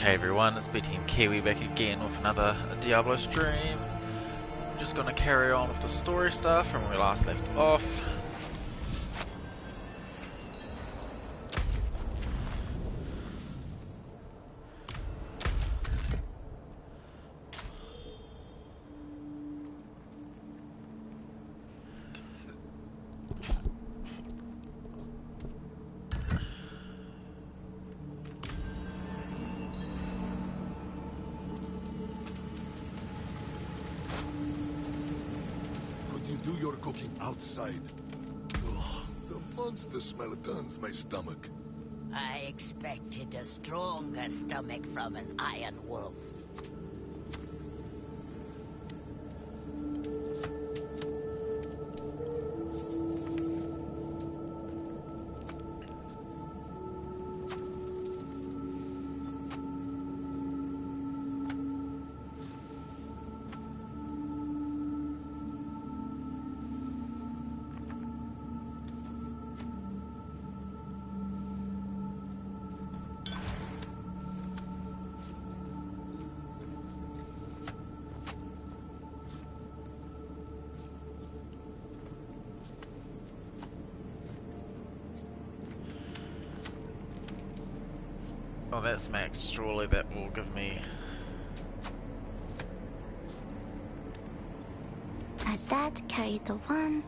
Hey everyone, it's BTM Kiwi back again with another Diablo stream. I'm just gonna carry on with the story stuff from where we last left off. Do your cooking outside. Ugh, the monster smell turns my stomach. I expected a stronger stomach from an iron wolf. Oh, that's max. Surely that will give me... Add that, carry the one.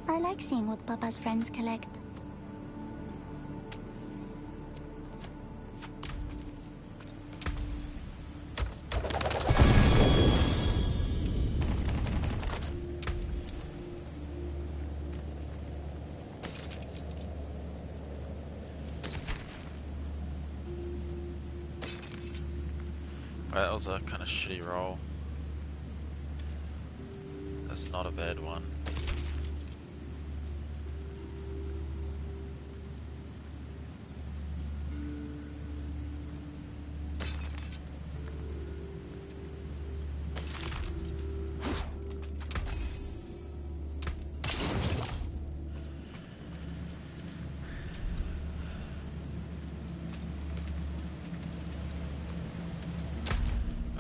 I like seeing what Papa's friends collect. Well, that was a kind of shitty roll. That's not a bad one.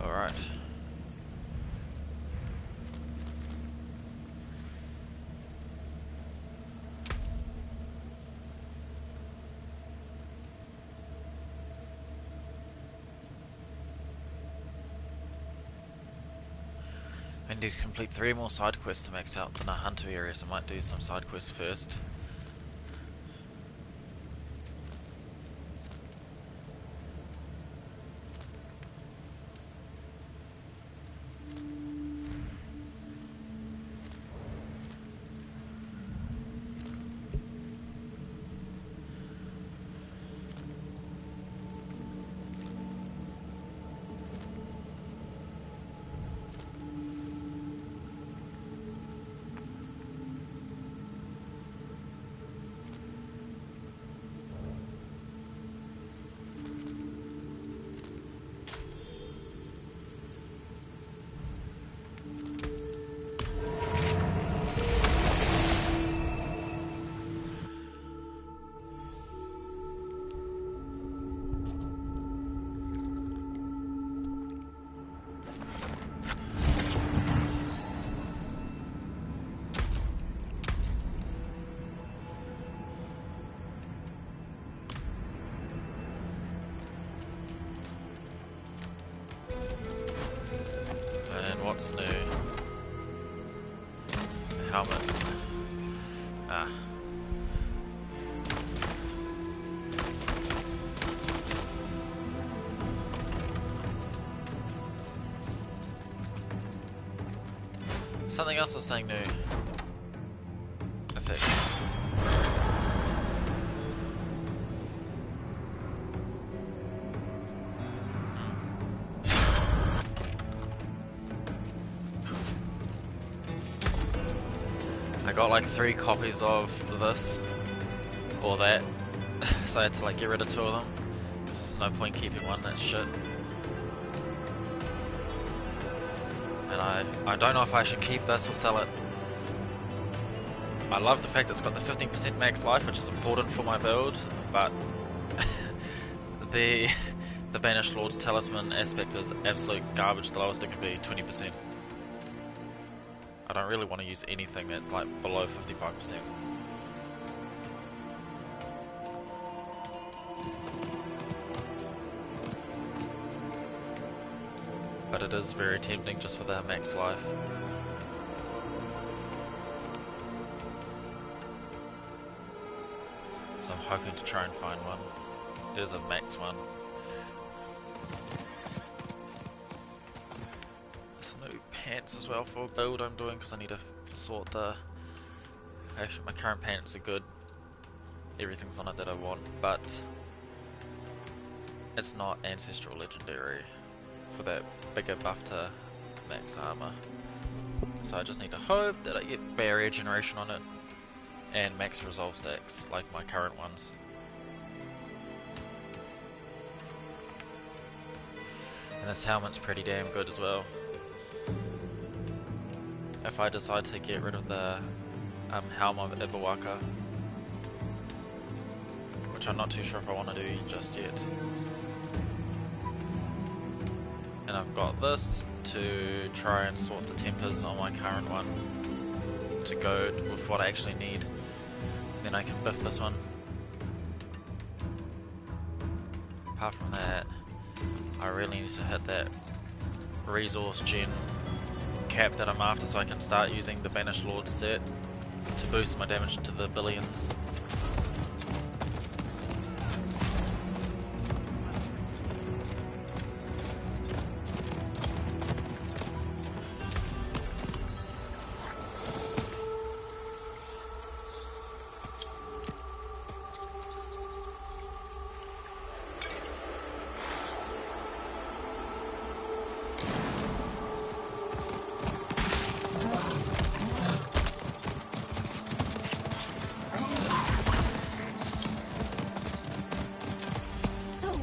Alright. I need to complete 3 more side quests to max out the Hunter area, so I might do some side quests first. What's new? Helmet. Ah. Something else was saying new. Effects. I got like 3 copies of this or that. So I had to like get rid of 2 of them. There's no point keeping one, that's shit. And I don't know if I should keep this or sell it. I love the fact that it's got the 15% max life, which is important for my build, but the Banished Lord's Talisman aspect is absolute garbage. The lowest it can be 20%. I don't really want to use anything that's like below 55%. But it is very tempting just for the max life. So I'm hoping to try and find one. There's a max one. Some new pants as well for a build I'm doing because I need to sort the... Actually my current pants are good. Everything's on it that I want, but it's not Ancestral Legendary for that bigger buff to max armor. So I just need to hope that I get barrier generation on it and max resolve stacks like my current ones. And this helmet's pretty damn good as well. If I decide to get rid of the helm of Ibawaka, which I'm not too sure if I want to do just yet. And I've got this to try and sort the tempers on my current one to go with what I actually need. Then I can biff this one. Apart from that, I really need to hit that resource gen cap that I'm after so I can start using the Banished Lord set to boost my damage to the billions.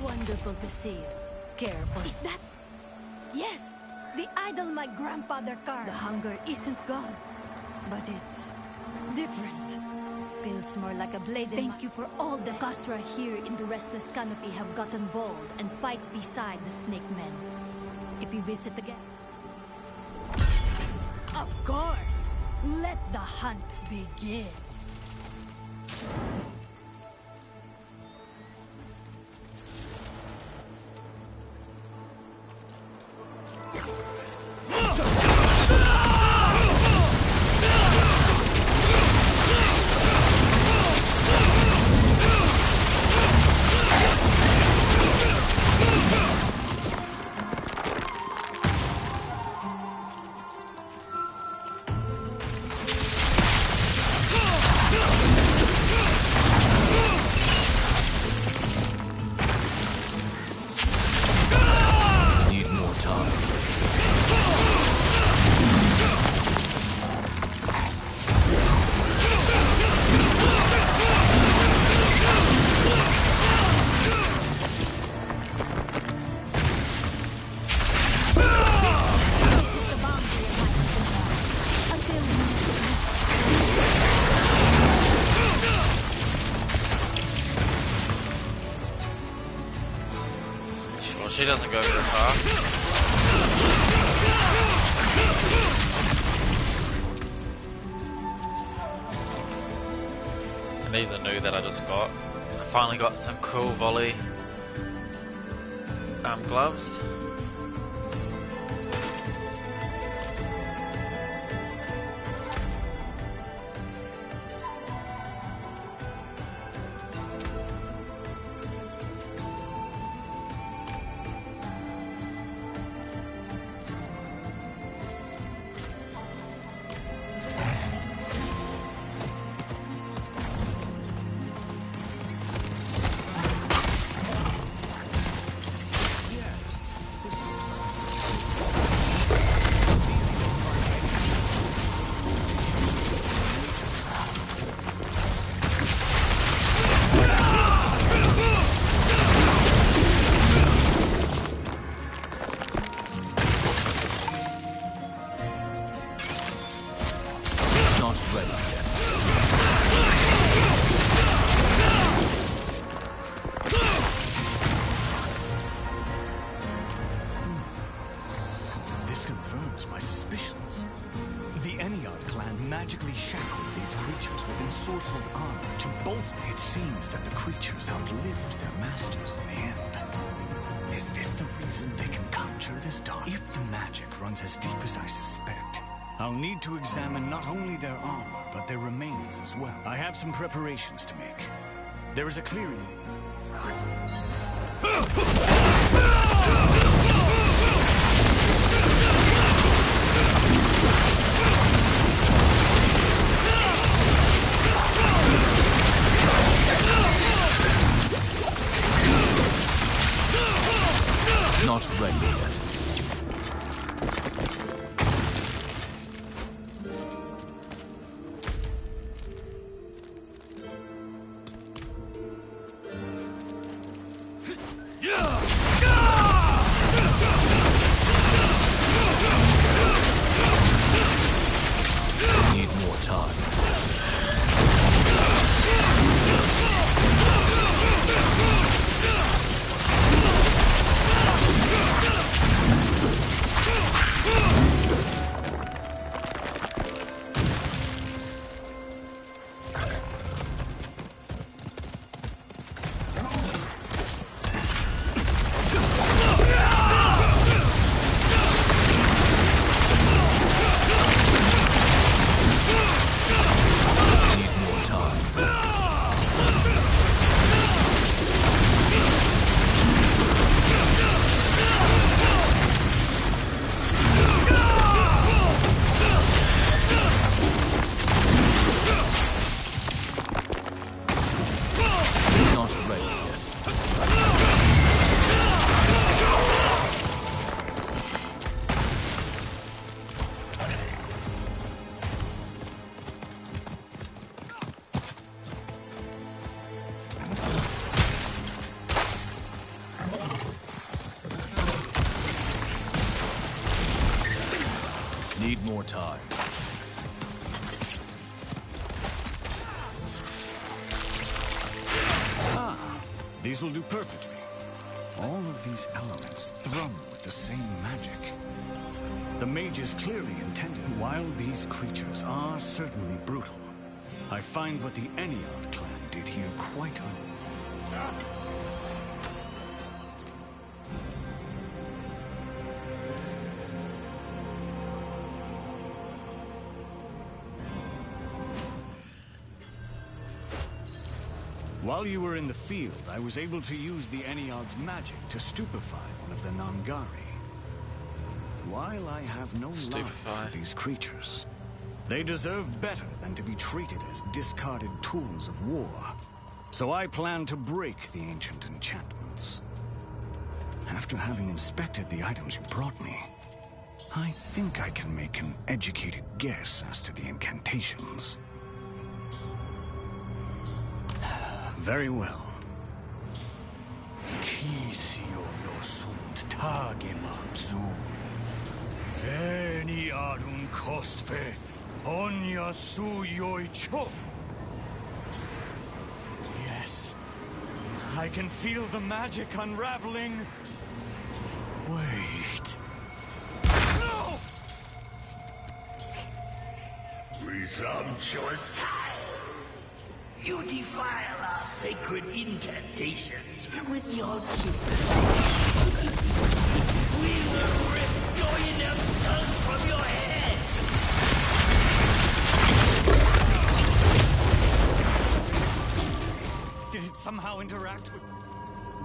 Wonderful to see you. Careful. Is that... Yes! The idol my grandfather carved. The hunger isn't gone. But it's... different. Feels more like a blade. Thank you for all the Khosra here in the Restless Canopy have gotten bold and fight beside the snake men. If you visit again... Of course! Let the hunt begin. She doesn't go very far. And these are new that I just got. I finally got some cool volley gloves. This confirms my suspicions. The Ennead clan magically shackled these creatures with ensorcelled armor to bolt. It seems that the creatures outlived their masters in the end. Is this the reason they can conjure this dark? If the magic runs as deep as I suspect, I'll need to examine not only their armor, but their remains as well. I have some preparations to make. There is a clearing. Not ready yet. Need more time. Need more time. These will do perfectly. All of these elements thrum with the same magic. The mages clearly intended. While these creatures are certainly brutal, I find what the Ennead clan did here quite While you were in the field, I was able to use the Ennead's magic to stupefy one of the Nangari. While I have no love for these creatures, they deserve better than to be treated as discarded tools of war. So I plan to break the ancient enchantments. After having inspected the items you brought me, I think I can make an educated guess as to the incantations. Very well. Kisio no sunt tagemabzu. Eni adun kostve onya suyoicho. Yes. I can feel the magic unraveling. Wait. No! Presumptuous child! You defile our sacred incantations with your children. We will rip your inept tongue from your head! Did it somehow interact with...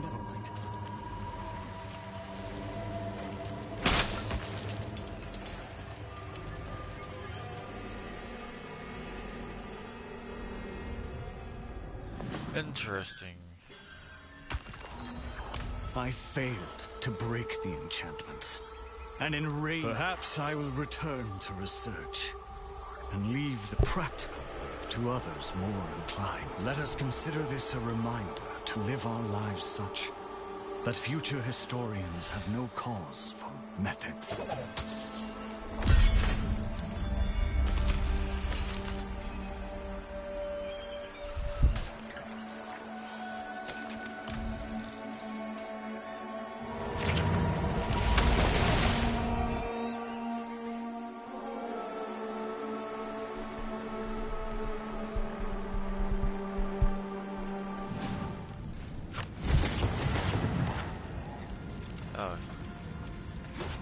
Never mind. Interesting. I failed to break the enchantments. And in rage, perhaps I will return to research and leave the practical work to others more inclined. Let us consider this a reminder to live our lives such that future historians have no cause for methods.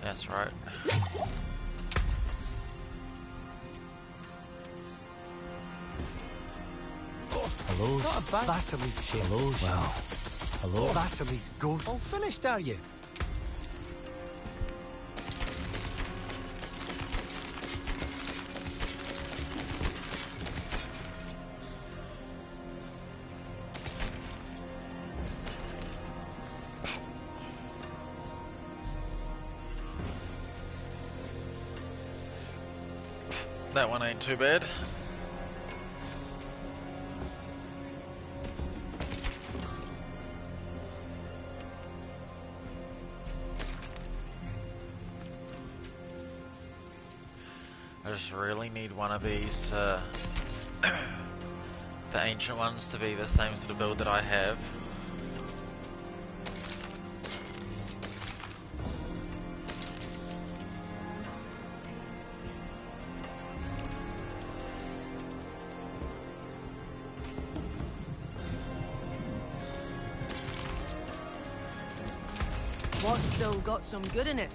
That's right. Hello? Not a bad Vasili's ship. Hello? Well. Hello? Vasili's ghost. All finished, are you? That one ain't too bad. I just really need one of these, the ancient ones to be the same sort of build that I have. What's still got some good in it?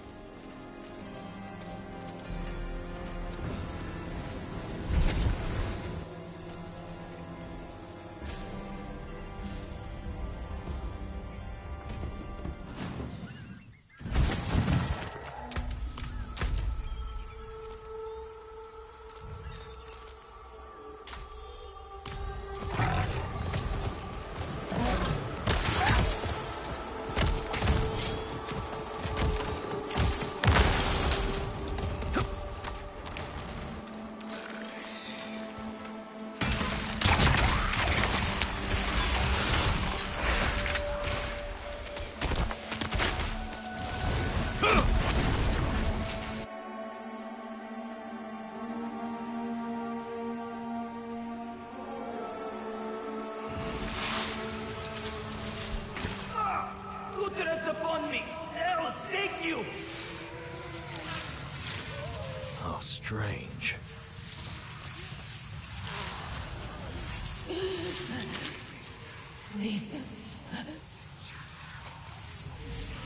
How strange.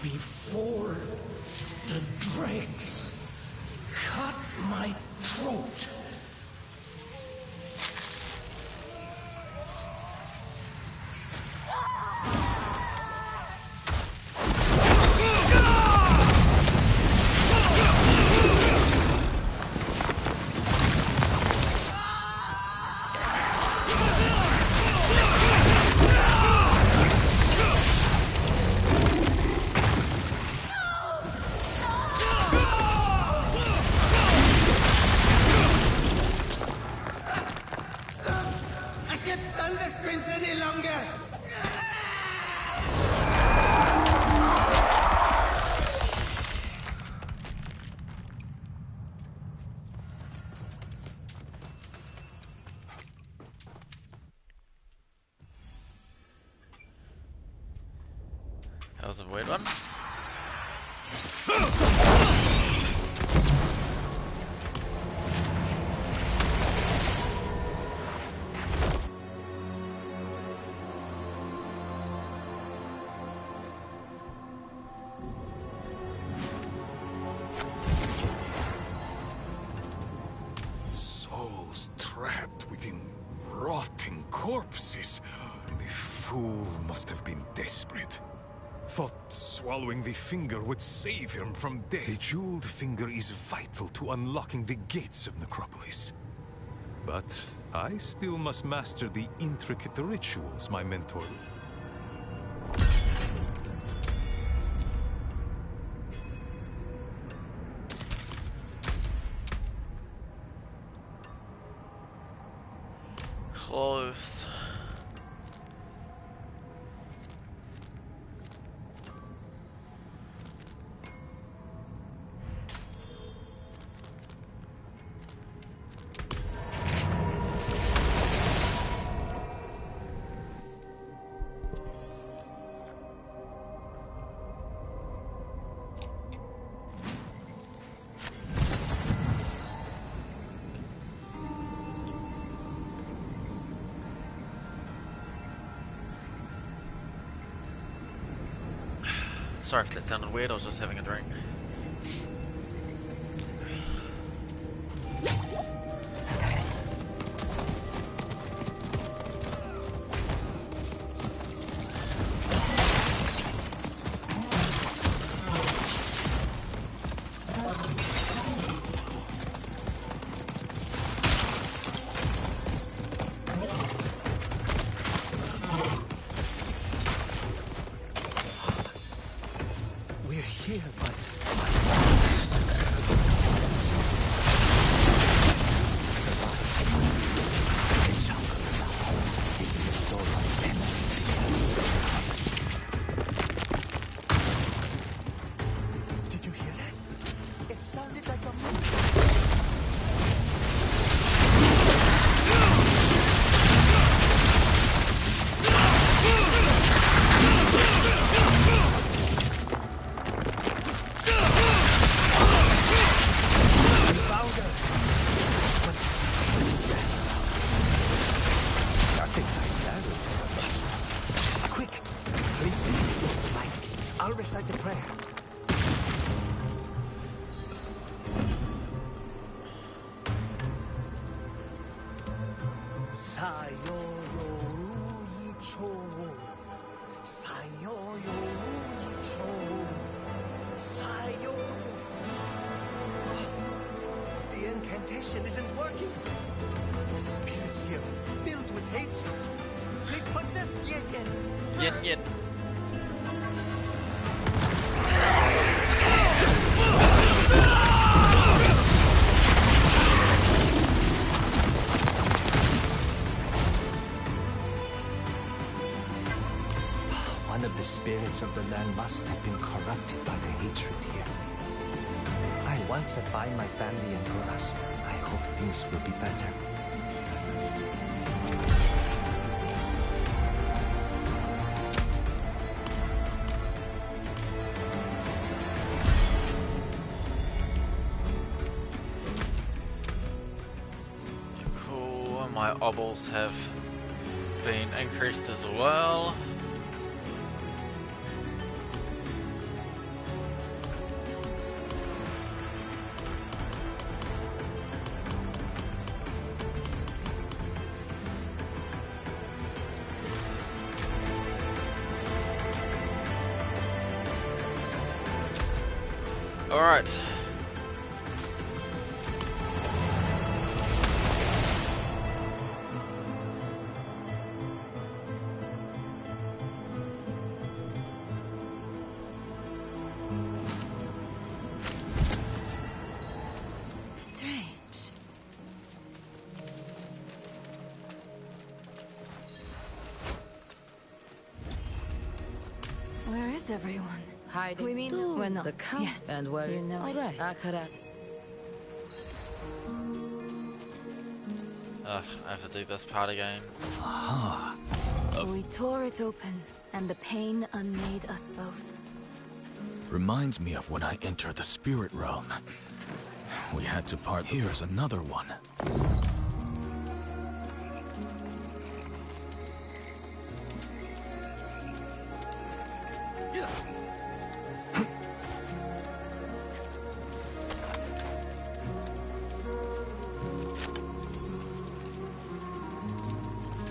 Before the dregs cut my throat. That was a weird one. Souls trapped within rotting corpses. The fool must have been desperate. Thought swallowing the finger would save him from death. The jeweled finger is vital to unlocking the gates of Necropolis. But I still must master the intricate rituals my mentor... Close. Sorry if that sounded weird, I was just having a drink. I'll recite the prayer. The incantation isn't working. The spirits here are filled with hatred. They've possessed Yen Yen. Yen Yen. One of the spirits of the land must have been corrupted by the hatred here. I once advised my family in Gorast. I hope things will be better. Cool, my obels have been increased as well. All right. Strange. Where is everyone? Hiding. We mean we're not. The camp. Yes, And where? you know All it. right. Akara. I have to do this part again. Aha. We tore it open, and the pain unmade us both. Reminds me of when I entered the spirit realm. We had to part. Here's another one.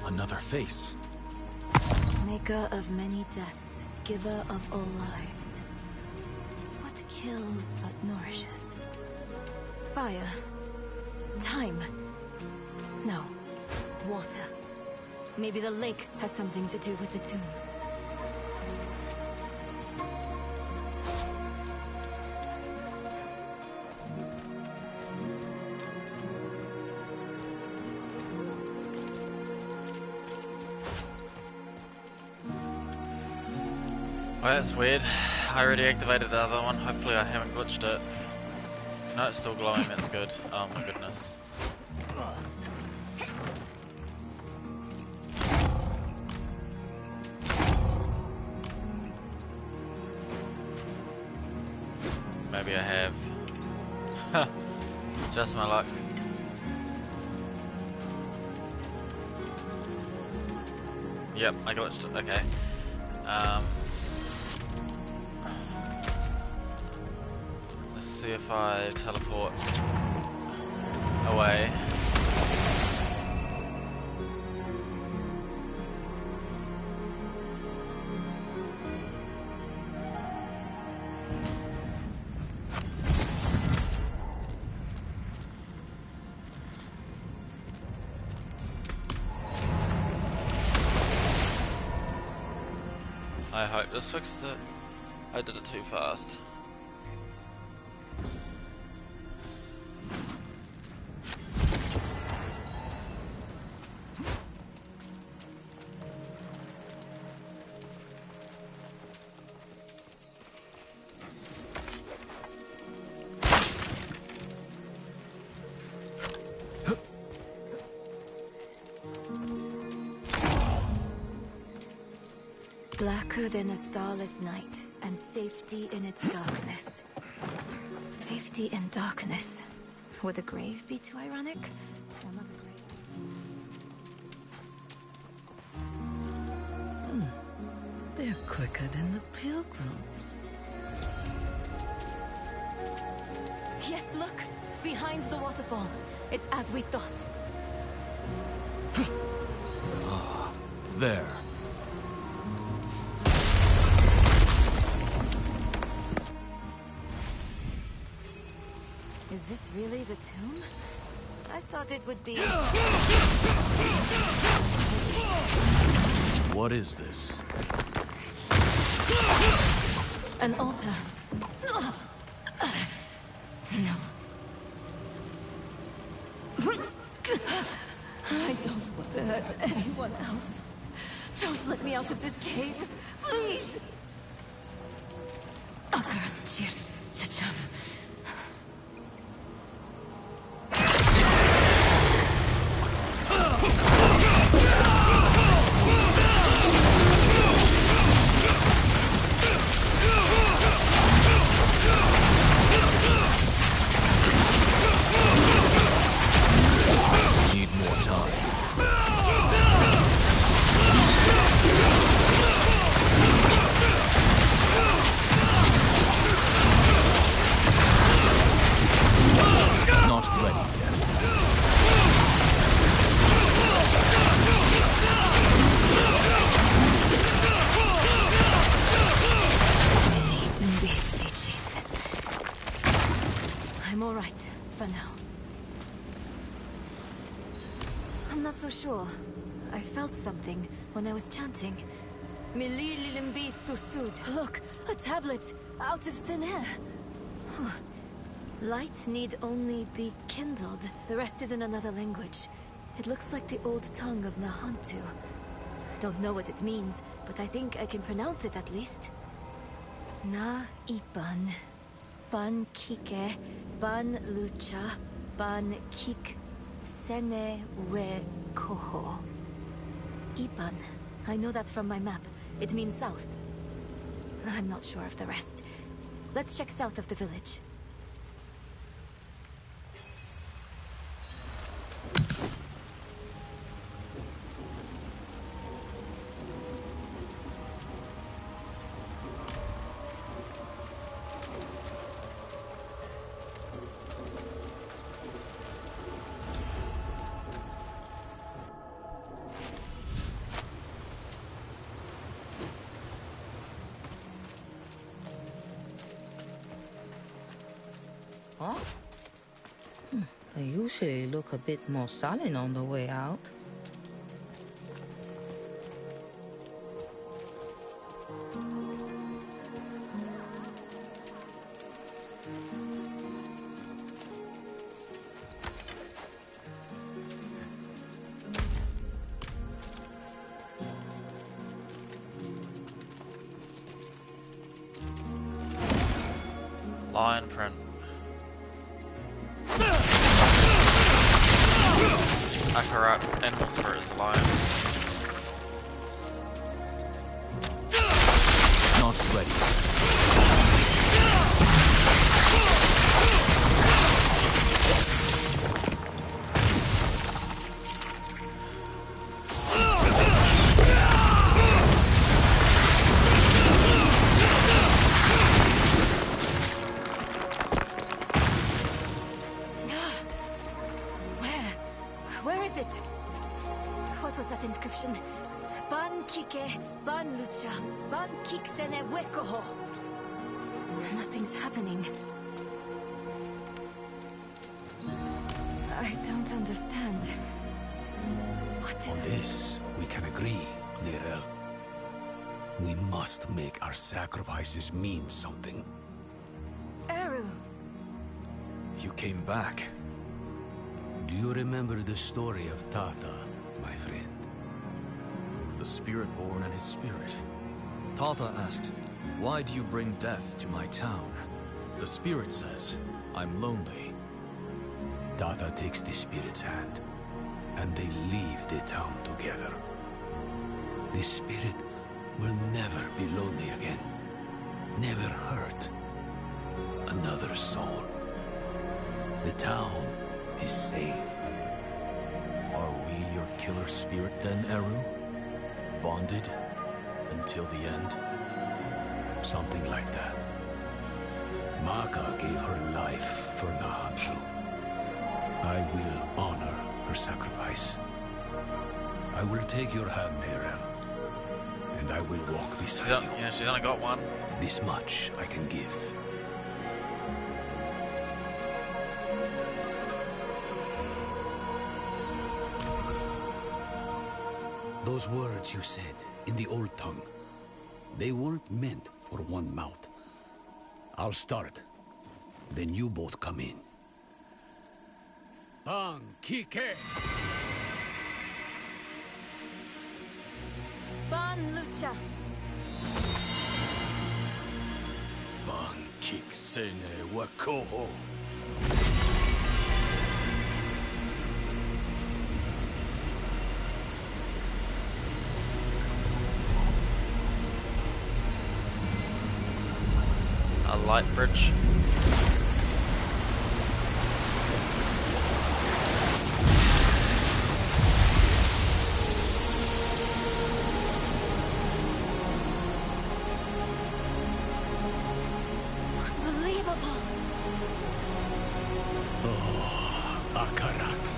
Another face. Maker of many deaths, giver of all lives. What kills but nourishes? Fire. Time. No. Water. Maybe the lake has something to do with the tomb. Well, that's weird. I already activated the other one. Hopefully I haven't glitched it. No, it's still glowing. That's good. Oh my goodness. Maybe I have. Just my luck. Yep, I glitched it. Okay. Let's see if I teleport away. I hope this fixes it. I did it too fast. quicker than a starless night, and safety in its darkness. Safety and darkness. Would a grave be too ironic? Well, not a grave. They're quicker than the pilgrims. Yes, look! Behind the waterfall. It's as we thought. Ah, there. Is this really the tomb? I thought it would be... What is this? An altar. No. I don't want to hurt anyone else. Don't let me out of this cave, please! Akara, cheers, chacham. Need more time. Not ready yet. I'm all right, for now. I'm not so sure. I felt something when I was chanting. Look, a tablet out of thin air. Huh. Light need only be kindled. The rest is in another language. It looks like the old tongue of Nahantu. I don't know what it means, but I think I can pronounce it at least. Na Ipan. Ban Kike. Ban Lucha. Ban Kik. Sene we Koho. Ipan. I know that from my map. It means south. I'm not sure of the rest. Let's check south of the village. Huh? They usually look a bit more solid on the way out. Lion print. Akarat's animal spirit is a lion. Not ready. Where is it? What was that inscription? Ban Kike, Ban Lucha, Ban Kiksene Wekoho. Nothing's happening. I don't understand. What is On this, we can agree, Nirel. We must make our sacrifices mean something. Eru! You came back. Do you remember the story of Tata, my friend? The Spiritborn and his spirit. Tata asked, "Why do you bring death to my town?" The spirit says, "I'm lonely." Tata takes the spirit's hand, and they leave the town together. The spirit will never be lonely again. Never hurt another soul. The town is saved. Are we your killer spirit then, Eru? Bonded until the end? Something like that. Maka gave her life for Nahandru. I will honor her sacrifice. I will take your hand, Meirel, and I will walk beside you. Yeah, she's only got one. This much I can give. Those words you said in the old tongue, they weren't meant for one mouth. I'll start, then you both come in. Bang Kike! Ban Lucha! Bang Kik Sene Wakoho! A light bridge. Unbelievable! Oh, Akarat.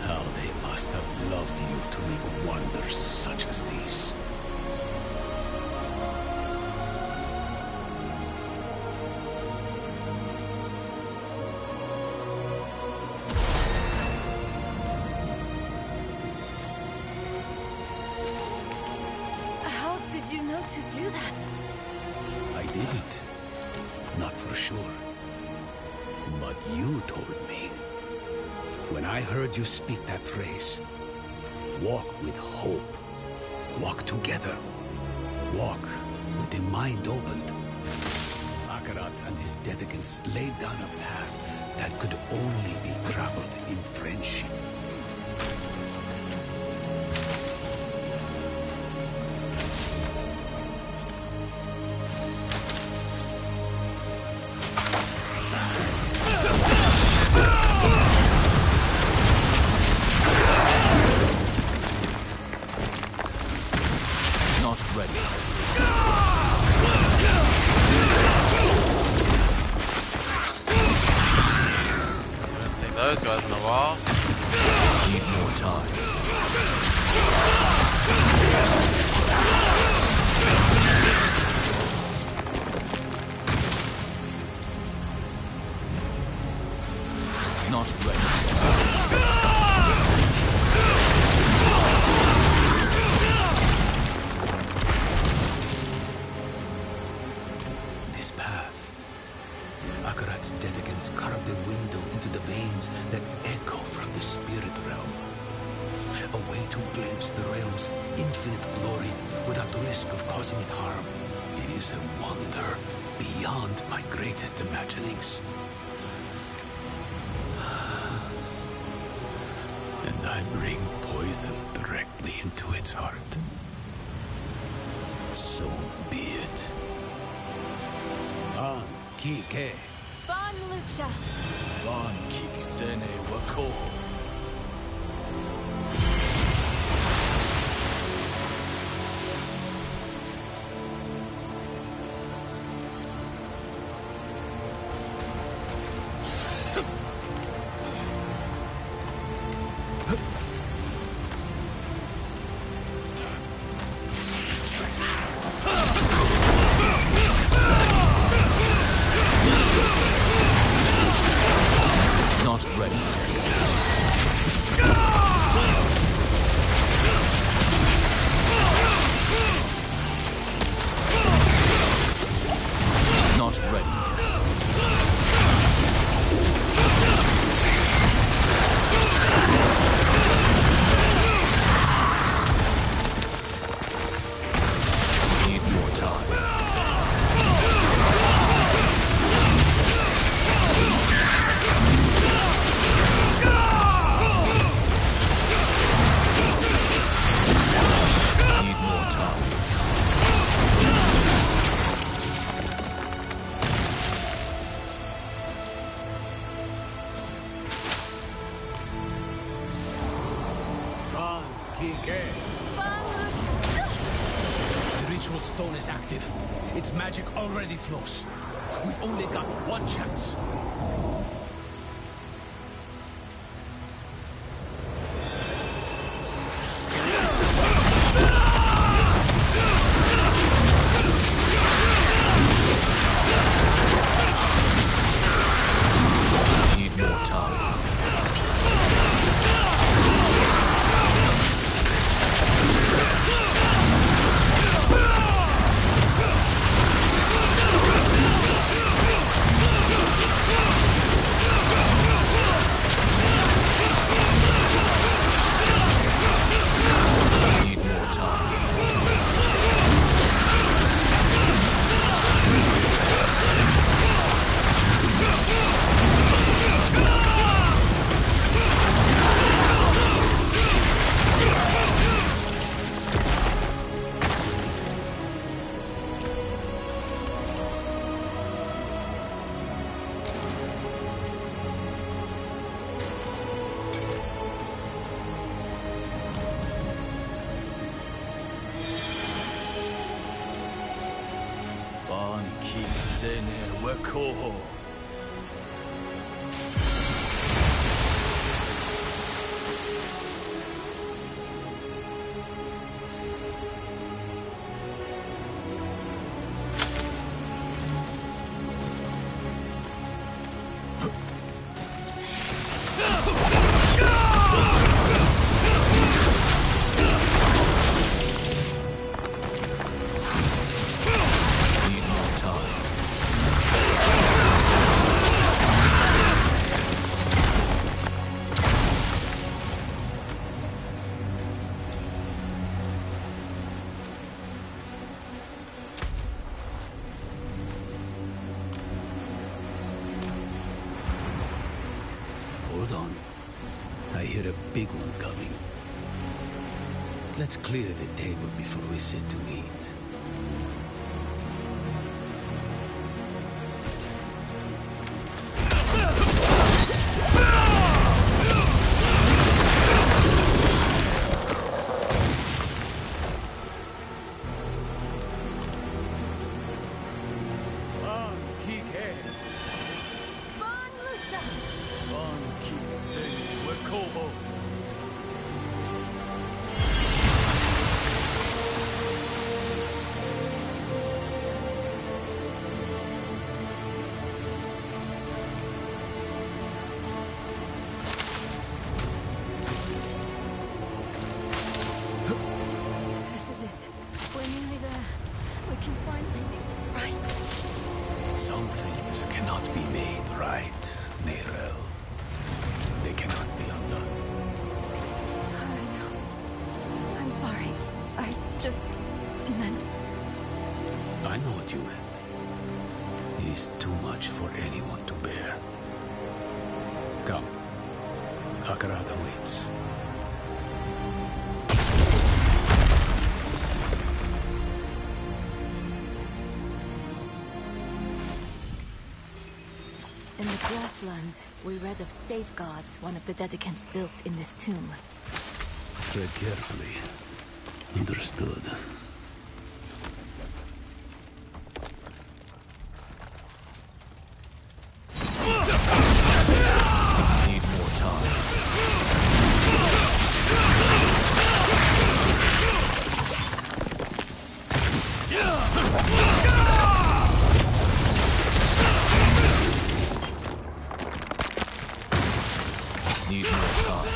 How they must have loved you to make wonders such as these. How did you know to do that? I didn't. Not for sure. But you told me. When I heard you speak that phrase, walk with hope. Walk together. Walk with the mind opened. Akarat and his dedicants laid down a path that could only be traveled in friendship. Not ready. Haven't seen those guys in a while. Need more time. Not ready. This path. Akarat's dedicants carved a window into the veins that echo from the spirit realm. A way to glimpse the realm's infinite glory without the risk of causing it harm. It is a wonder beyond my greatest imaginings. And I bring poison directly into its heart. So be it. Ban Kike. Ban Lucha! Ban Kik Sene Wako. Not ready. The ritual stone is active. Its magic already flows. We've only got one chance. Need more time. Hold on. I hear a big one coming. Let's clear the table before we sit to eat. Some things cannot be made right, Neyrel. They cannot be undone. I know. I'm sorry. I just meant... I know what you meant. It is too much for anyone to bear. Come. Akarat awaits. In the Grasslands, we read of safeguards one of the Dedicants built in this tomb. Tread carefully. Understood. Need more time. Need more time.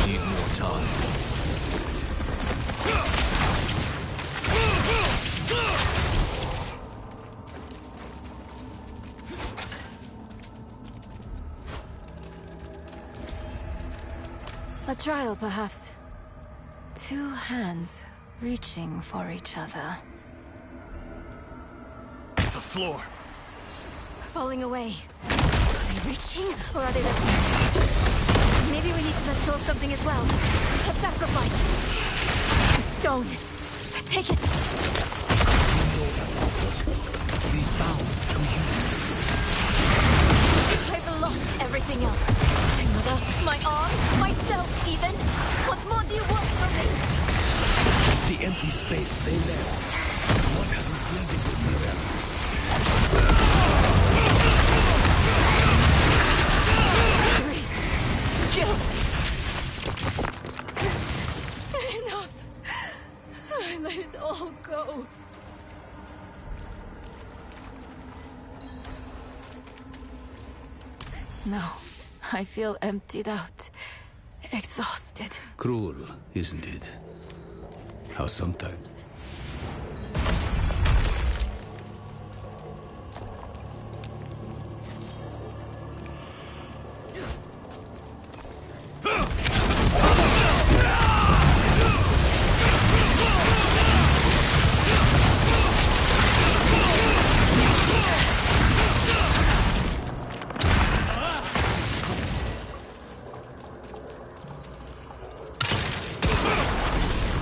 Need more time. A trial, perhaps. Two hands reaching for each other. The floor. Falling away. Are they reaching, or are they letting go? Maybe we need to let go of something as well. A sacrifice. The stone. Take it. It is bound to you. I've lost everything else. My mother, my arm, myself even. What more do you want from me? The empty space they left. What have you filled it with, Mirror? Guilt. Enough. I let it all go. No, I feel emptied out. Exhausted. Cruel, isn't it? How sometimes...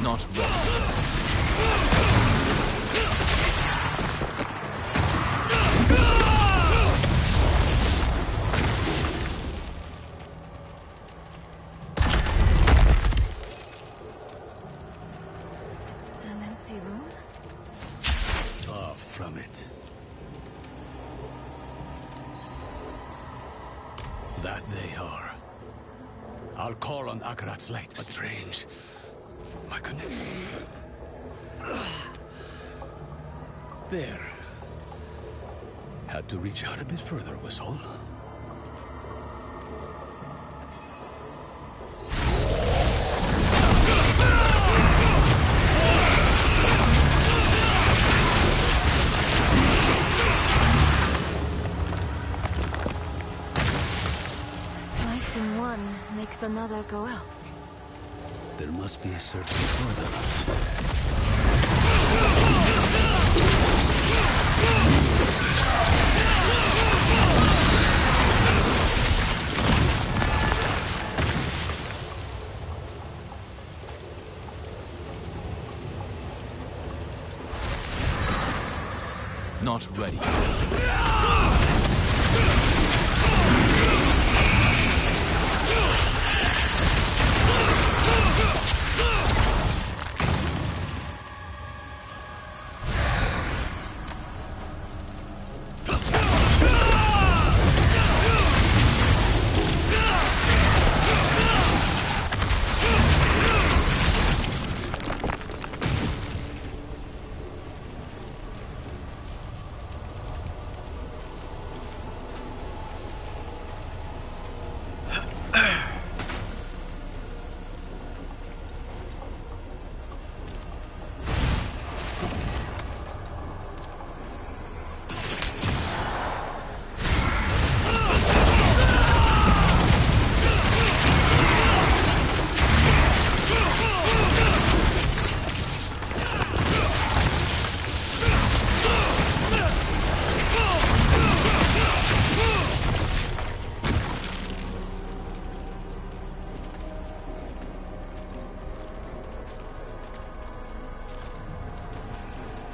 Not ready. An empty room? Far from it. That they are. I'll call on Akarat's light. Strange. My goodness. There. Had to reach out a bit further, was all. Lighting one makes another go out. There must be a certain further. Not ready.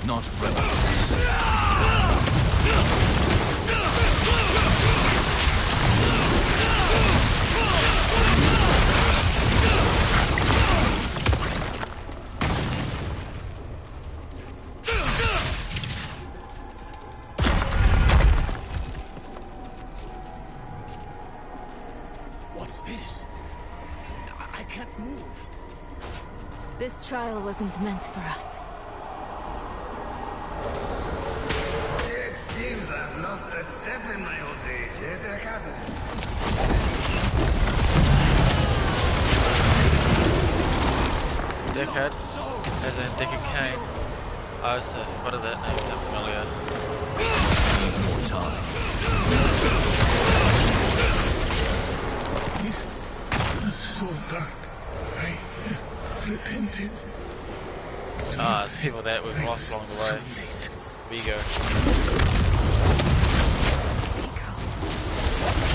Not ready. What's this? I can't move. This trial wasn't meant for us. It seems I've lost a step in my old age, eh, Dekada? Dickhead, as in Dick and Kane. Oh, so what is that name? Sound familiar? More time. It's so dark. I repented. Ah, it's people that we've lost along the way. Vigo.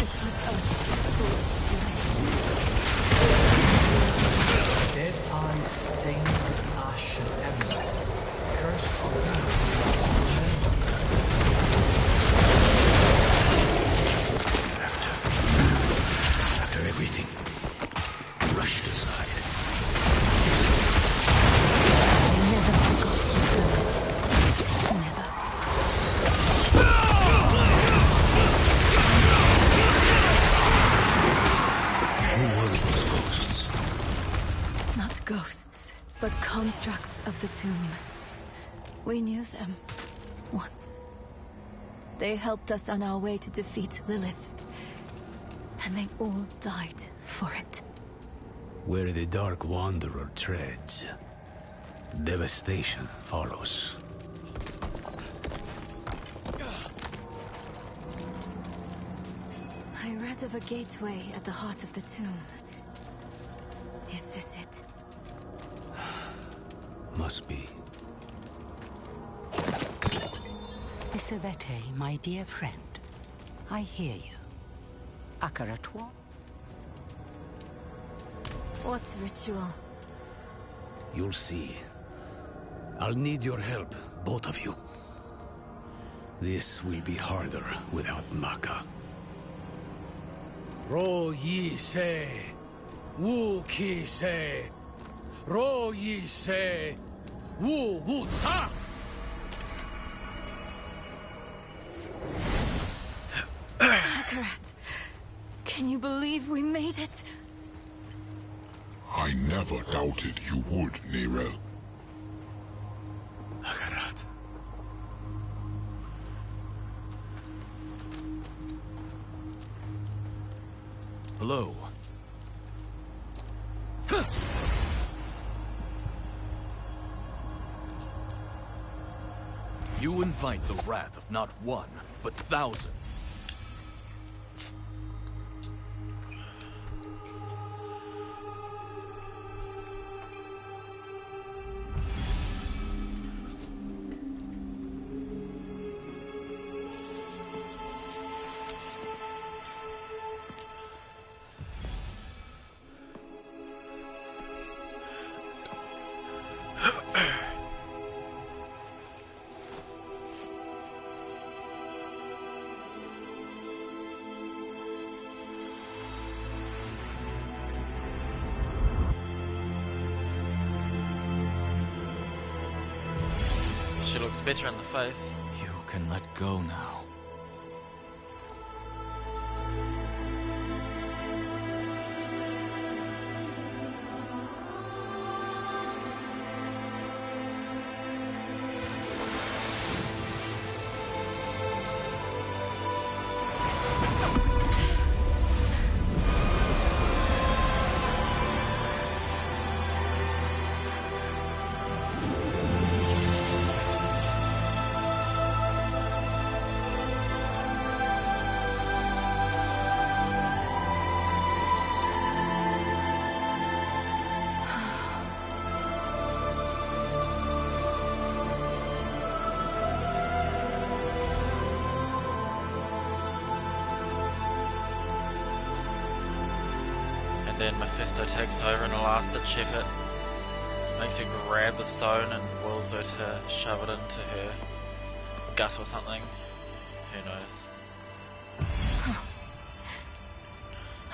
It was us who was too late. Dead eyes stained with ash and ember. something brushed aside. I never forgot you, Gurman. Never. Who were those ghosts? Not ghosts, but constructs of the tomb. We knew them. Once. They helped us on our way to defeat Lilith. And they all died for it. Where the Dark Wanderer treads, devastation follows. I read of a gateway at the heart of the tomb. Is this it? Must be. Isavete, my dear friend. I hear you. Akaratwa? What ritual? You'll see. I'll need your help, both of you. This will be harder without Maka. Ro yi se, wu ki se, ro yi se, wu wu ca. Akarat, can you believe we made it? I never doubted you would, Nero. Akarat. Hello. You invite the wrath of not one, but 1,000. She looks better in the face. You can let go now. Then Mephisto takes over in a last-ditch effort, makes her grab the stone and wills her to shove it into her gut or something. Who knows?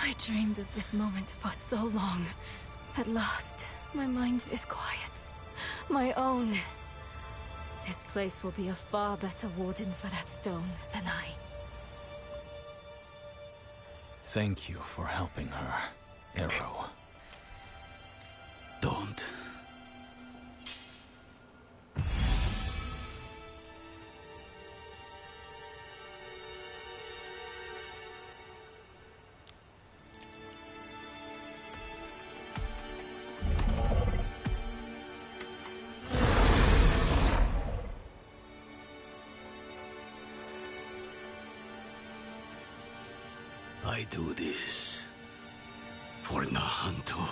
I dreamed of this moment for so long. At last, my mind is quiet. My own. This place will be a far better warden for that stone than I. Thank you for helping her, Arrow. Don't. I do this for Nahanto.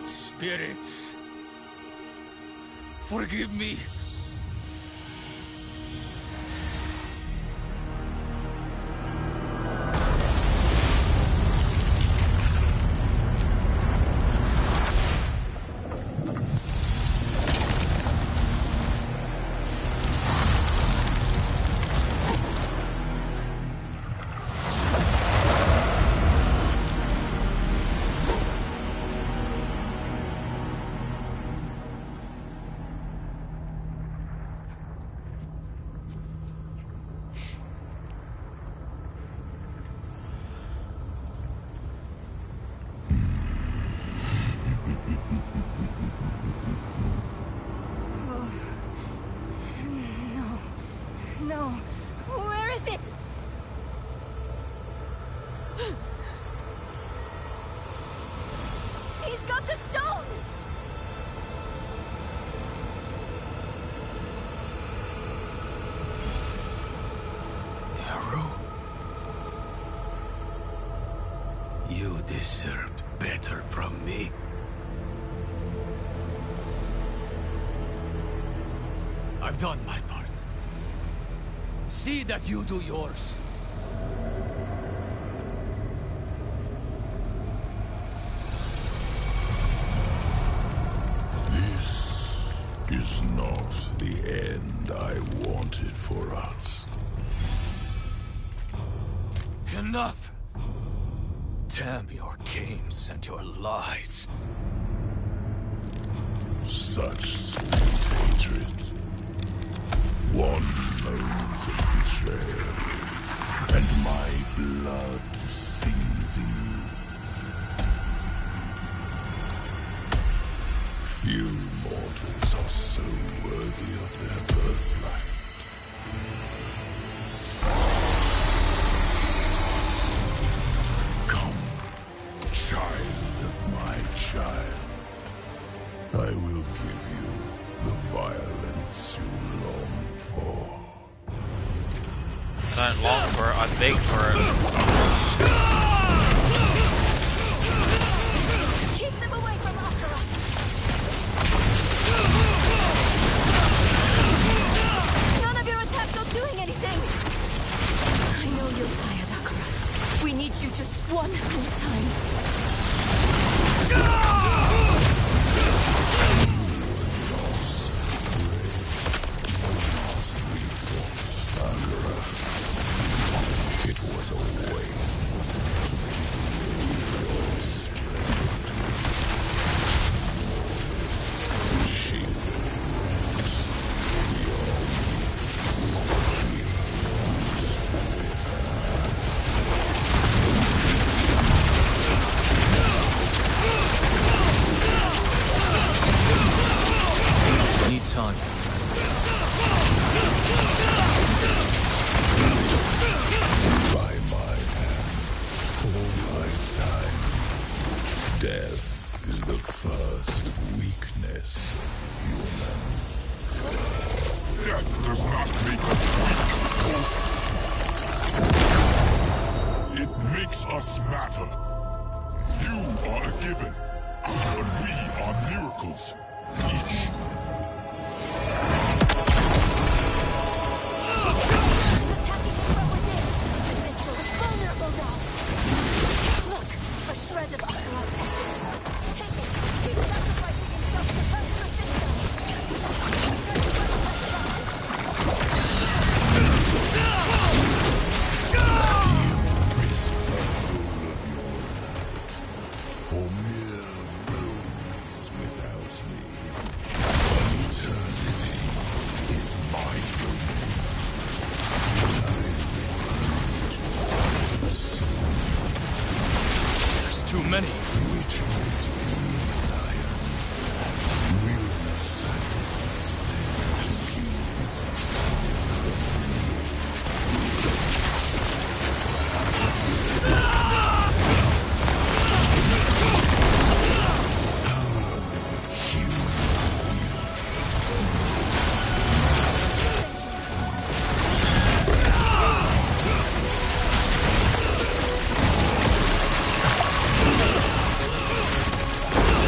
Spirits, forgive me. You deserved better from me. I've done my part. See that you do yours. This is not the end I wanted for us. Enough! Damn your games and your lies. Such sweet hatred. One moment of betrayal, and my blood sings in you. Few mortals are so worthy of their birthright. Come, child of my child. I will give you the violence you long for. I don't long for it, I beg for it. Keep them away from Akarat! None of your attacks are doing anything! I know you're tired, Akarat. We need you just one more time. It was a waste to give your strength. Shield your Need time. By my hand, all my time. Death is the first weakness of humans. Death does not make us weak, It makes us matter. You are a given, but we are miracles. Each. Look, a shred of Akarat's essence. Take it. He's sacrificing himself to hurt Risk the whole of your lives for mere moments without me. Eternity is my domain. There's too many. Which makes me lion. Will the sacrifice them to keep this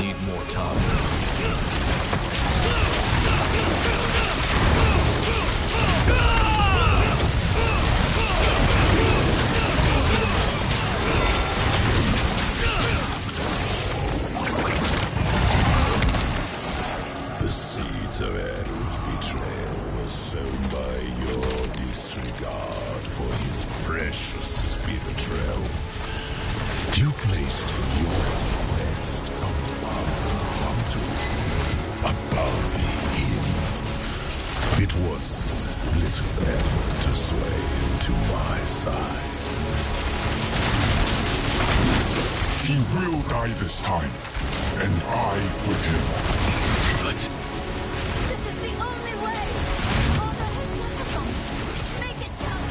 Need more time. The seeds of Eru's betrayal were sown by your disregard for his precious spirit realm. You placed your quest above Bantu, above him. It was little effort to sway him to my side. He will die this time, and I with him. But this is the only way! Honor his sacrifice! Make it count!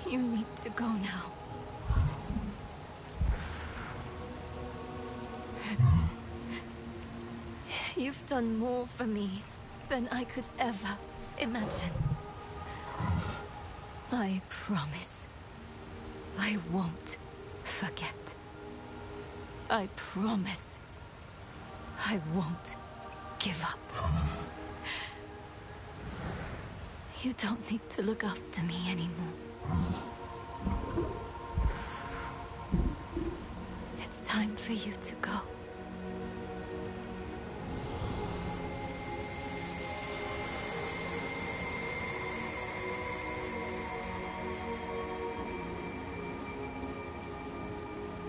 You need to go now. You've done more for me than I could ever imagine. I promise. I won't forget. I promise. I won't give up. You don't need to look after me anymore. It's time for you to go.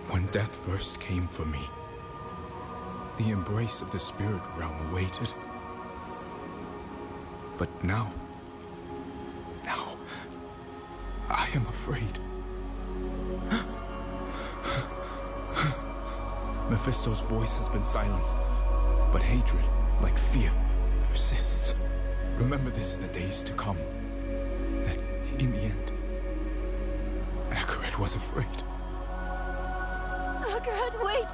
When death first came for me, the embrace of the spirit realm awaited. But now, I am afraid. Mephisto's voice has been silenced, but hatred, like fear, persists. Remember this in the days to come, that in the end, Akaret was afraid. Akaret, wait!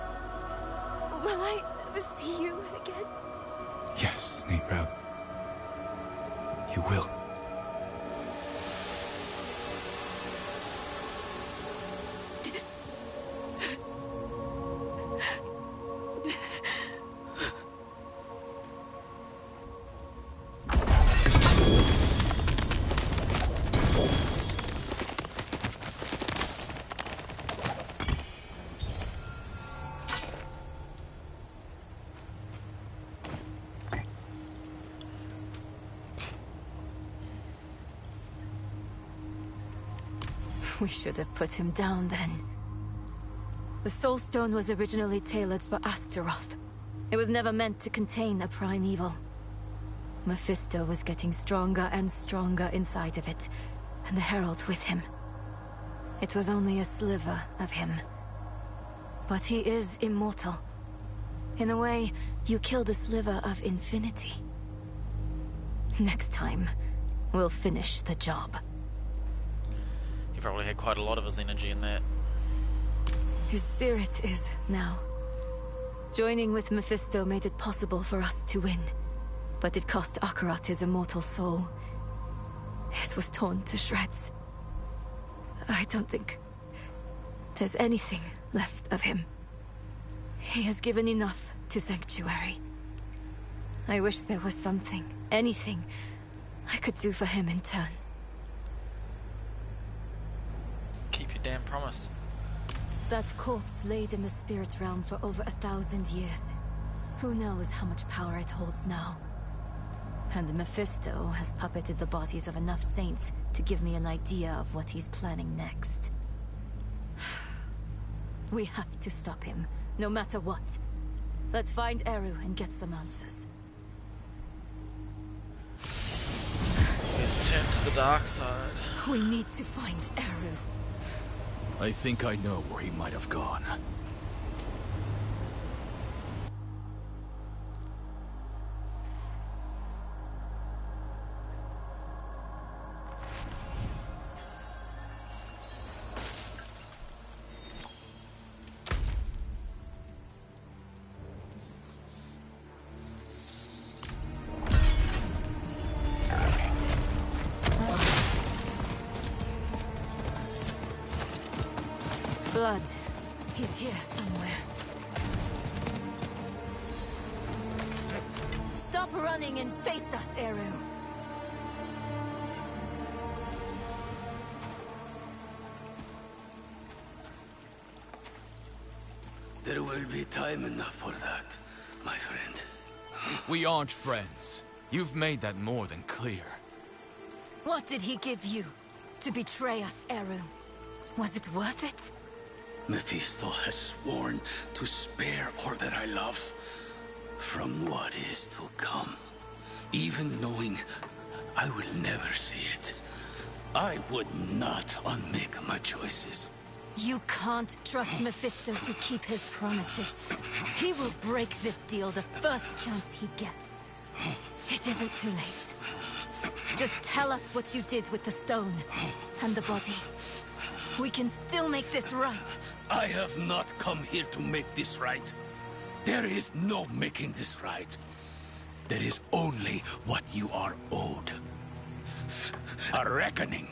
Will I ever see you again? Yes, Nebrab. You will. We should have put him down then. The Soul Stone was originally tailored for Astaroth. It was never meant to contain a prime evil. Mephisto was getting stronger and stronger inside of it, and the Herald with him. It was only a sliver of him. But he is immortal. In a way, you killed a sliver of infinity. Next time, we'll finish the job. He probably had quite a lot of his energy in that. His spirit is now. Joining with Mephisto made it possible for us to win. But it cost Akarat his immortal soul. It was torn to shreds. I don't think there's anything left of him. He has given enough to Sanctuary. I wish there was something, anything, I could do for him in turn. Keep your damn promise. That corpse laid in the spirit realm for over 1,000 years. Who knows how much power it holds now? And Mephisto has puppeted the bodies of enough saints to give me an idea of what he's planning next. We have to stop him, no matter what. Let's find Eru and get some answers. He's turned to the dark side. We need to find Eru. I think I know where he might have gone. Blood. He's here somewhere. Stop running and face us, Eru. There will be time enough for that, my friend. We aren't friends. You've made that more than clear. What did he give you to betray us, Eru? Was it worth it? Mephisto has sworn to spare all that I love from what is to come. Even knowing I will never see it, I would not unmake my choices. You can't trust Mephisto to keep his promises. He will break this deal the first chance he gets. It isn't too late. Just tell us what you did with the stone and the body. We can still make this right. I have not come here to make this right. There is no making this right. There is only what you are owed. A reckoning.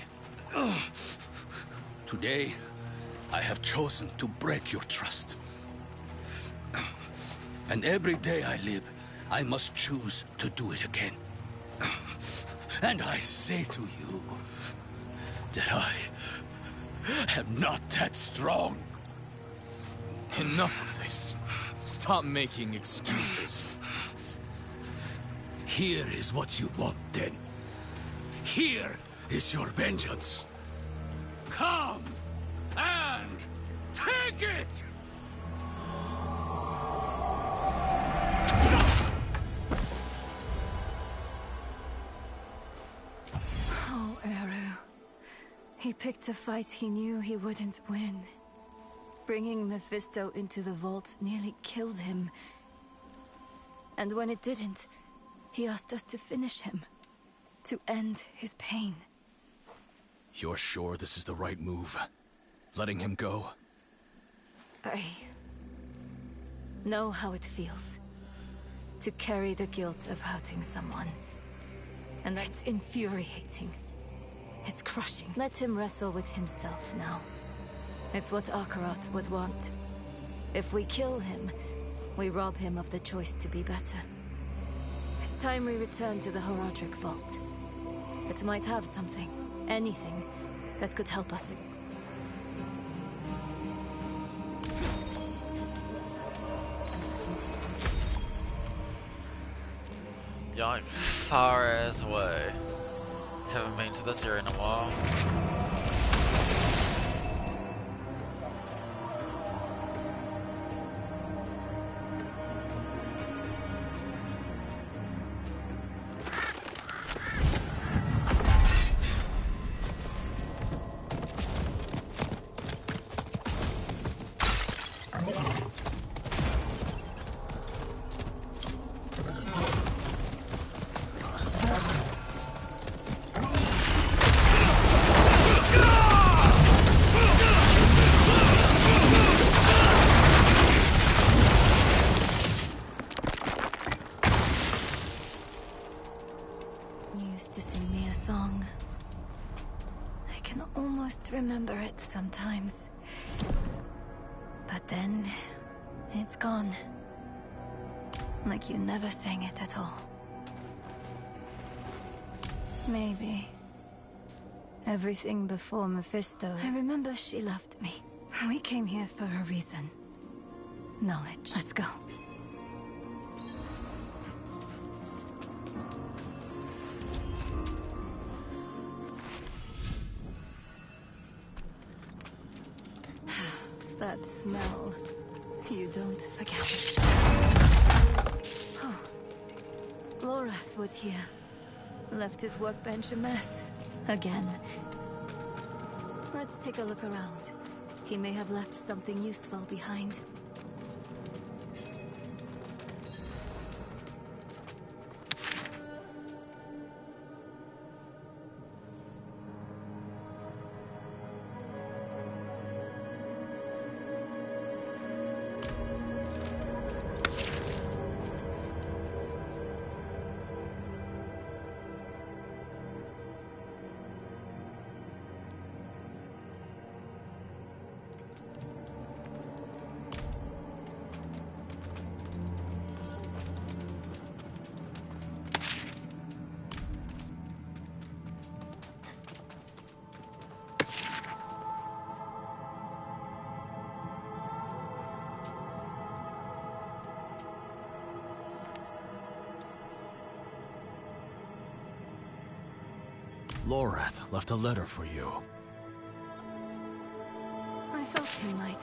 Today, I have chosen to break your trust. And every day I live, I must choose to do it again. And I say to you that I am not that strong. Enough of this. Stop making excuses. Here is what you want, then. Here is your vengeance. Come and take it! Oh, Eru. He picked a fight he knew he wouldn't win. Bringing Mephisto into the vault nearly killed him. And when it didn't, he asked us to finish him. To end his pain. You're sure this is the right move? Letting him go? I know how it feels. To carry the guilt of hurting someone. And that's infuriating. It's crushing. Let him wrestle with himself now. It's what Akarat would want. If we kill him, we rob him of the choice to be better. It's time we return to the Horadric Vault. It might have something, anything, that could help us. Yeah, I'm far as away. Haven't been to this area in a while. Remember it sometimes. But then, it's gone. Like you never sang it at all. Maybe. Everything before Mephisto. I remember she loved me. We came here for a reason. Knowledge. Let's go. That smell. You don't forget it. Oh. Lorath was here. Left his workbench a mess. Again. Let's take a look around. He may have left something useful behind. Lorath left a letter for you. I thought he might.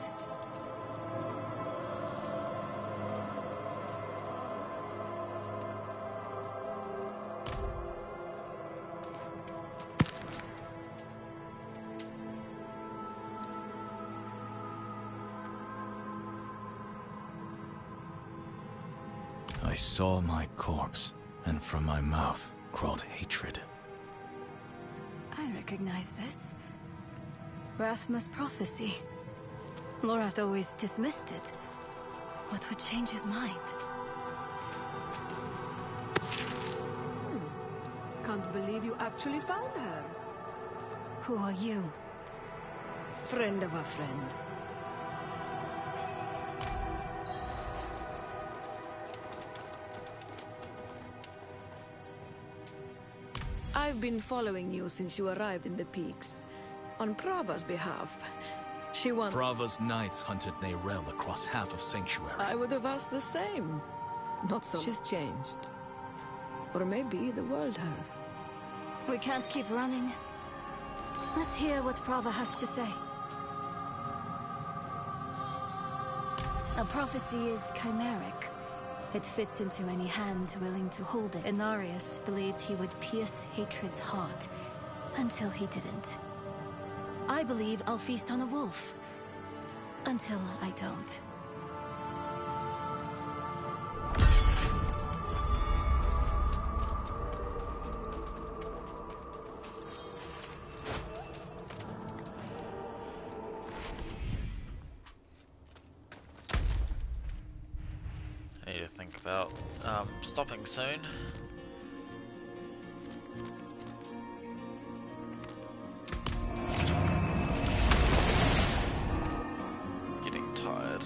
I saw my corpse, and from my mouth crawled hatred. I recognize this. Rathma's prophecy. Lorath always dismissed it. What would change his mind? Can't believe you actually found her. Who are you? Friend of a friend. I've been following you since you arrived in the peaks. On Prava's behalf. She wants... Prava's knights hunted Neyrelle across half of Sanctuary. I would have asked the same. Not so... She's changed. Or maybe the world has. We can't keep running. Let's hear what Prava has to say. A prophecy is chimeric. It fits into any hand willing to hold it. Inarius believed he would pierce hatred's heart, until he didn't. I believe I'll feast on a wolf, until I don't. I need to think about stopping soon. Getting tired.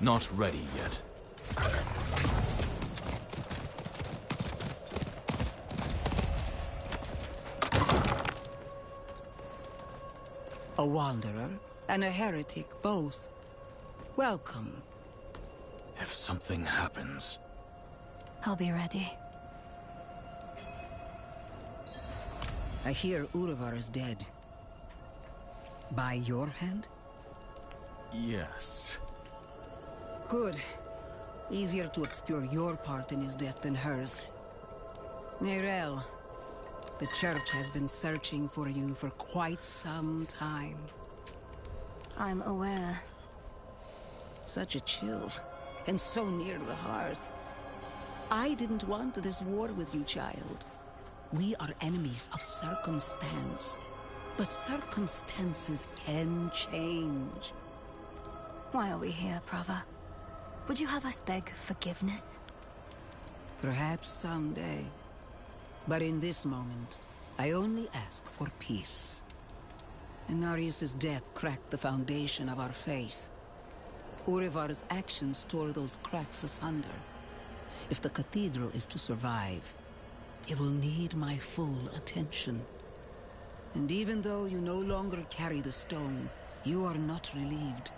Not ready yet. A wanderer and a heretic, both. Welcome. If something happens... I'll be ready. I hear Urivar is dead. By your hand? Yes. Good. Easier to obscure your part in his death than hers. Neyrelle, the Church has been searching for you for quite some time. I'm aware. Such a chill, and so near the hearth. I didn't want this war with you, child. We are enemies of circumstance. But circumstances can change. Why are we here, Prava? Would you have us beg forgiveness? Perhaps someday. But in this moment, I only ask for peace. Inarius' death cracked the foundation of our faith. Urivar's actions tore those cracks asunder. If the cathedral is to survive, it will need my full attention. And even though you no longer carry the stone, you are not relieved.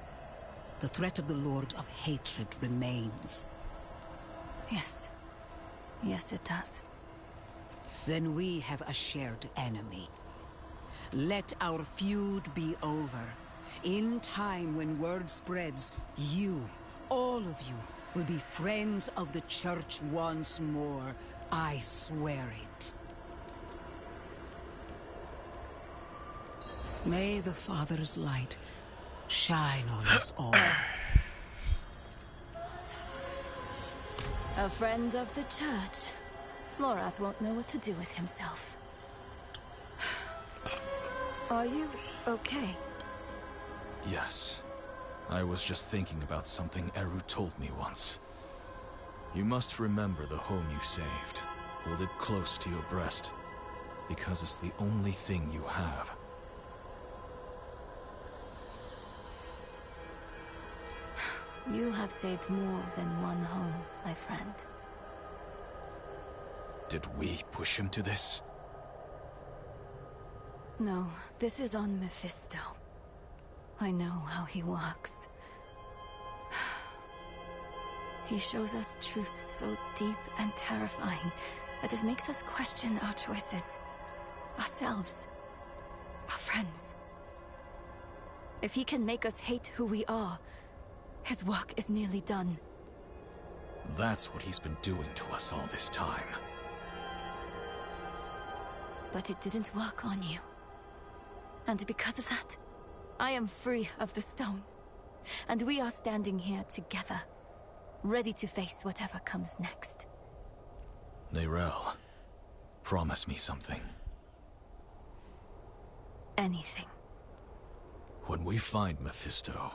The threat of the Lord of Hatred remains. Yes. Yes, it does. Then we have a shared enemy. Let our feud be over. In time, when word spreads, you, all of you, will be friends of the Church once more. I swear it. May the Father's light shine on us all. A friend of the Church. Lorath won't know what to do with himself. Are you okay? Yes. I was just thinking about something Eru told me once. You must remember the home you saved. Hold it close to your breast, because it's the only thing you have. You have saved more than one home, my friend. Did we push him to this? No, this is on Mephisto. I know how he works. He shows us truths so deep and terrifying that it makes us question our choices, ourselves, our friends. If he can make us hate who we are, his work is nearly done. That's what he's been doing to us all this time. But it didn't work on you. And because of that, I am free of the stone. And we are standing here together, ready to face whatever comes next. Neyrelle, promise me something. Anything. When we find Mephisto,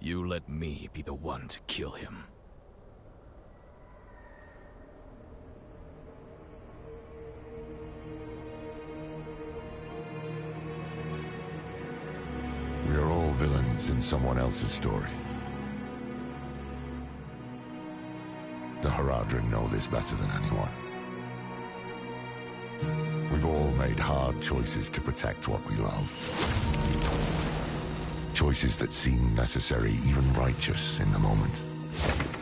you let me be the one to kill him. We are all villains in someone else's story. The Haradrim know this better than anyone. We've all made hard choices to protect what we love. Choices that seem necessary, even righteous in the moment.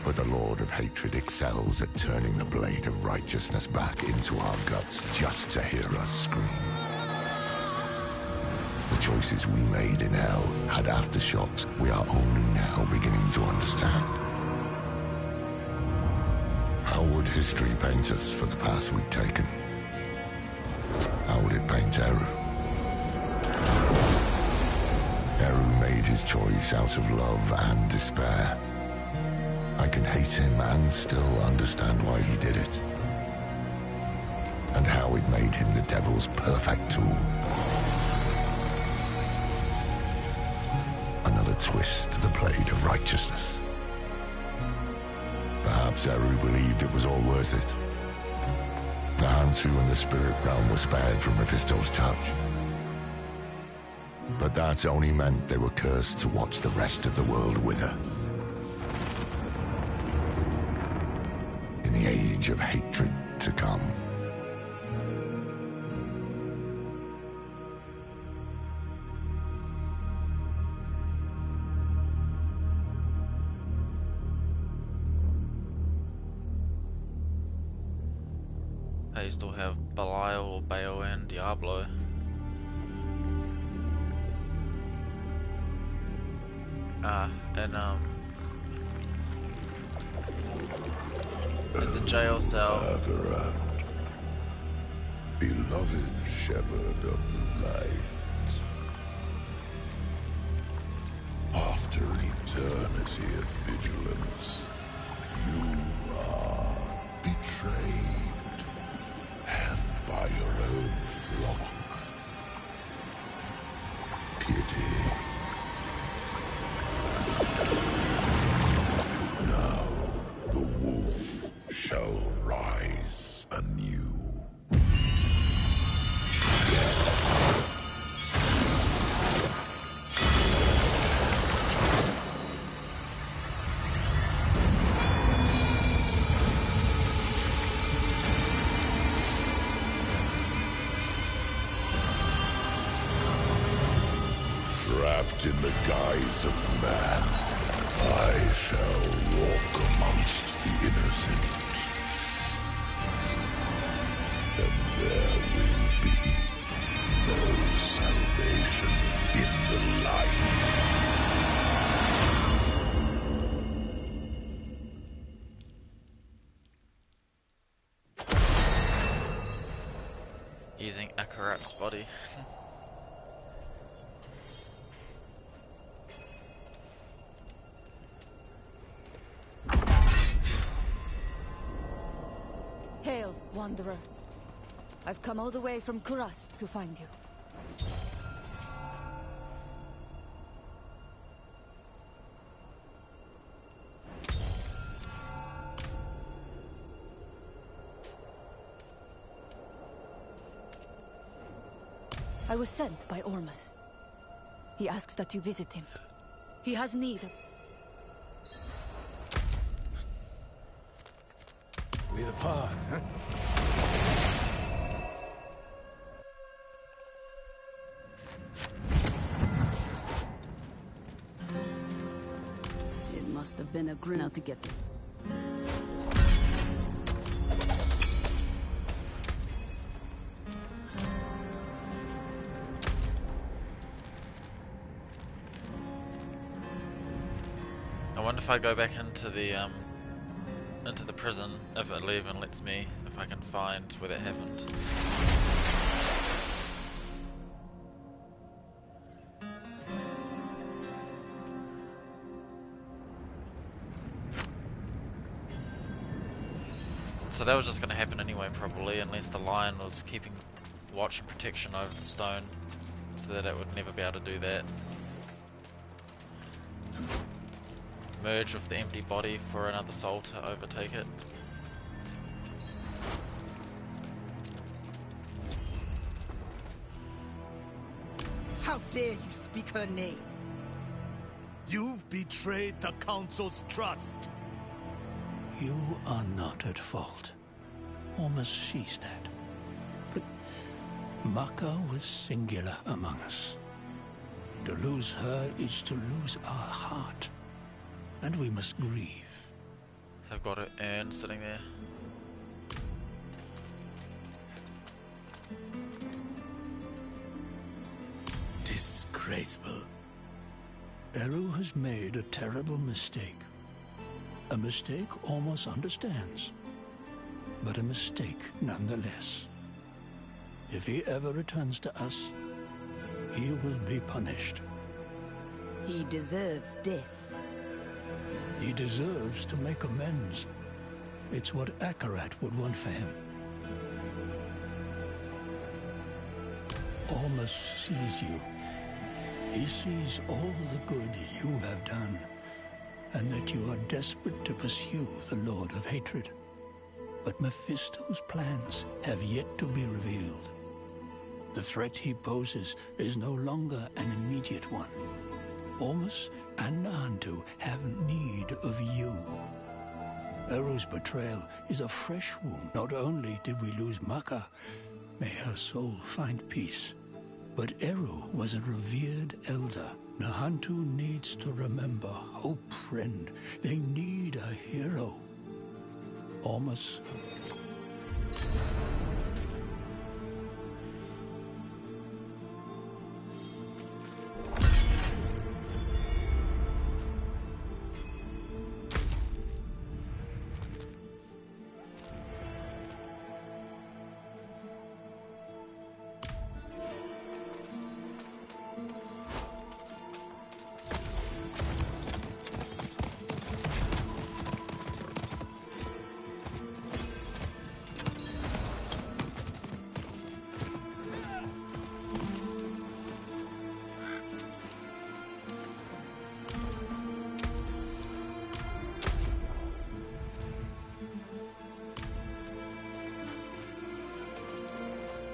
But the Lord of Hatred excels at turning the blade of righteousness back into our guts just to hear us scream. The choices we made in Hell had aftershocks we are only now beginning to understand. How would history paint us for the path we'd taken? How would it paint Eru? Eru made his choice out of love and despair. I can hate him and still understand why he did it. And how it made him the devil's perfect tool. Another twist to the blade of righteousness. Perhaps Eru believed it was all worth it. The Hantu and the spirit realm were spared from Mephisto's touch. But that only meant they were cursed to watch the rest of the world wither. In the age of hatred to come. You still have Belial or Baal and Diablo. In the jail cell. Agarand, beloved shepherd of the light. After an eternity of vigilance, you are betrayed, and by your own flock. Pity. Now the wolf shall rise anew. Wrapped in the guise of man, I shall walk amongst the innocent. And there will be no salvation in the light. Using Akarat's body. Hail, Wanderer. I've come all the way from Kurast to find you. I was sent by Ormus. He asks that you visit him. He has need of... With a pod, huh? It must have been a grinner to get them. I wonder if I go back into the prison, if it even lets me, if I can find where that happened. So that was just going to happen anyway, probably, unless the lion was keeping watch and protection over the stone, so that it would never be able to do that. Merge with the empty body for another soul to overtake it. How dare you speak her name? You've betrayed the Council's trust. You are not at fault. Almost sees that. But Maka was singular among us. To lose her is to lose our heart. And we must grieve. I've got an urn sitting there. Disgraceful. Eru has made a terrible mistake. A mistake almost understands. But a mistake nonetheless. If he ever returns to us, he will be punished. He deserves death. He deserves to make amends. It's what Akarat would want for him. Ormus sees you. He sees all the good you have done, and that you are desperate to pursue the Lord of Hatred. But Mephisto's plans have yet to be revealed. The threat he poses is no longer an immediate one. Ormus and Nahantu have need of you. Eru's betrayal is a fresh wound. Not only did we lose Maka, may her soul find peace, but Eru was a revered elder. Nahantu needs to remember hope, friend. They need a hero. Ormus.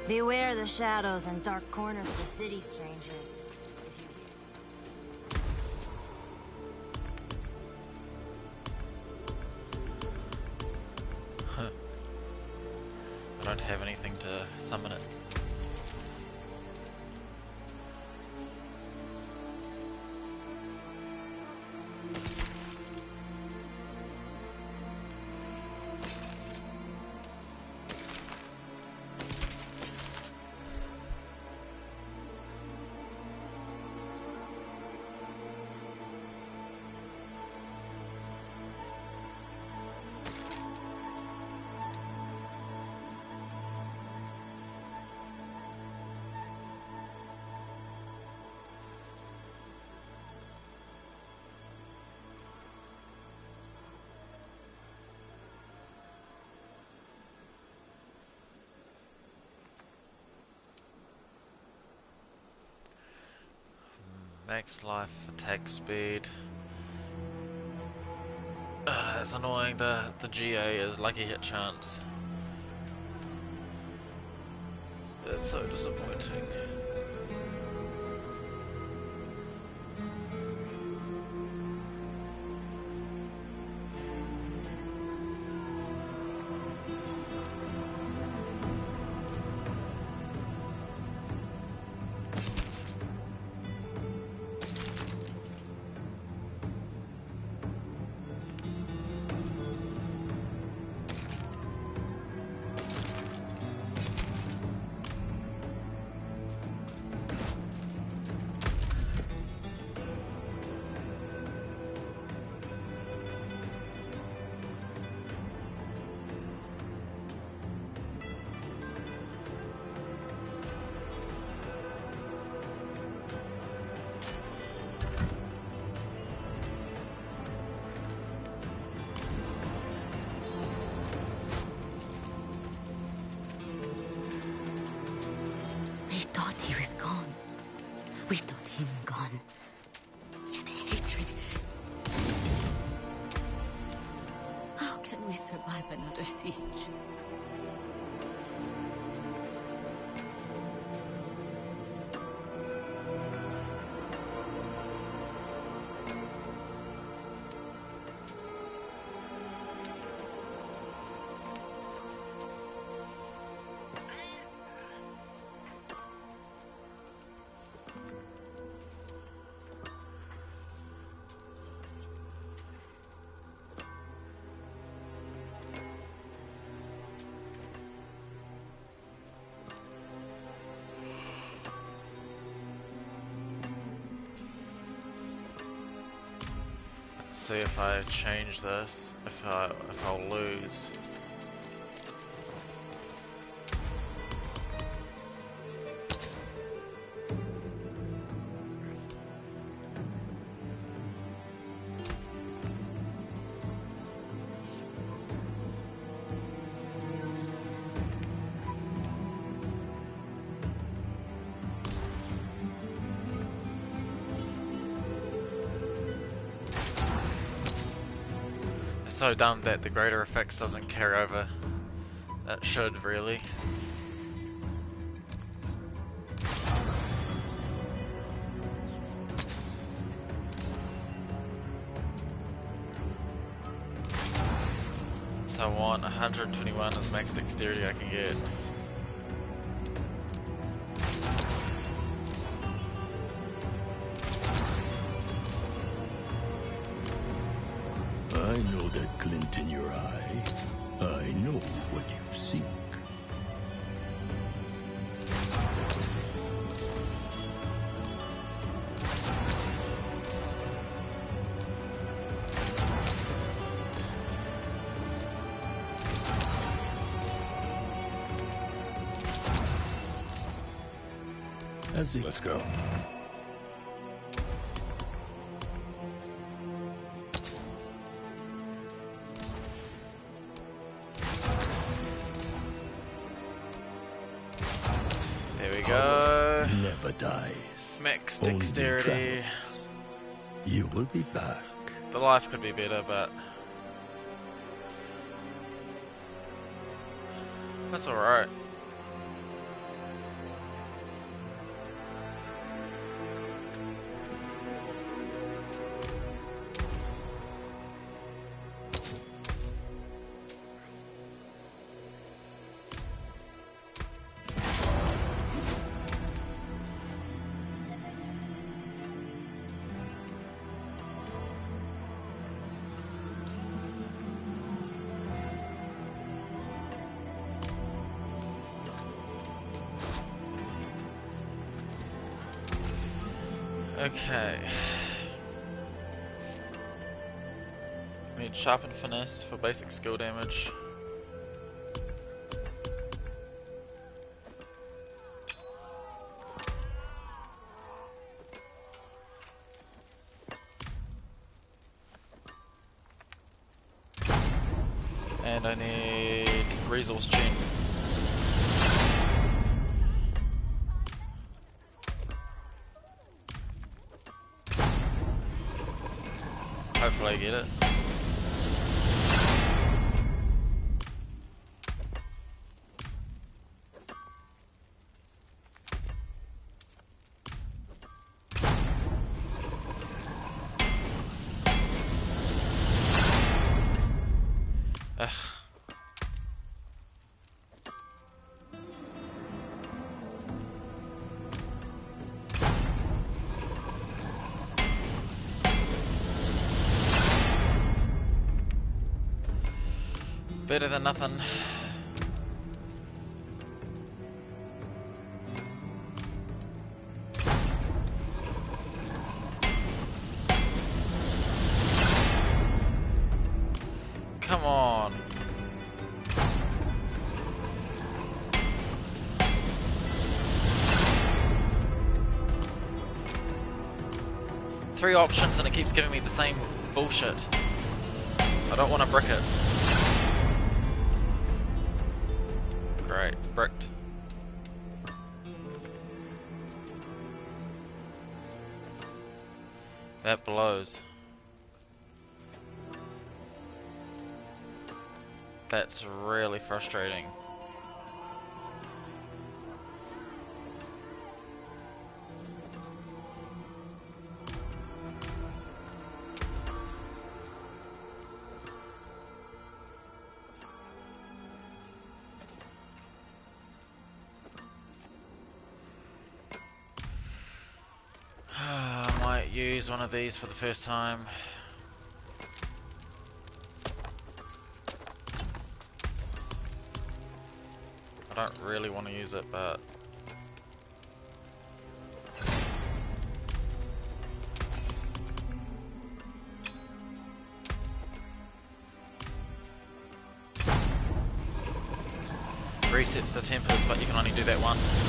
Beware the shadows and dark corners of the city, stranger. I don't have anything to summon it. Max life, attack speed. That's annoying. The GA is lucky hit chance. That's so disappointing. under siege. See if I change this, if I'll lose. So dumb that the greater effects doesn't carry over. It should, really. So I want 121 as max dexterity I can get. I know that glint in your eye. I know what you seek. Let's go. There we go. Never dies. Max Only dexterity. travels. You will be back. The life could be better, but that's alright. Okay. Need sharp and finesse for basic skill damage. And I need resource gen. Hopefully I get it. Ugh. Better than nothing. Come on. Three options and it keeps giving me the same bullshit. I don't want to brick it. Great, bricked. That blows. That's really frustrating. I might use one of these for the first time. I don't really want to use it, but resets the tempers, but you can only do that once.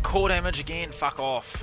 Core damage again, fuck off.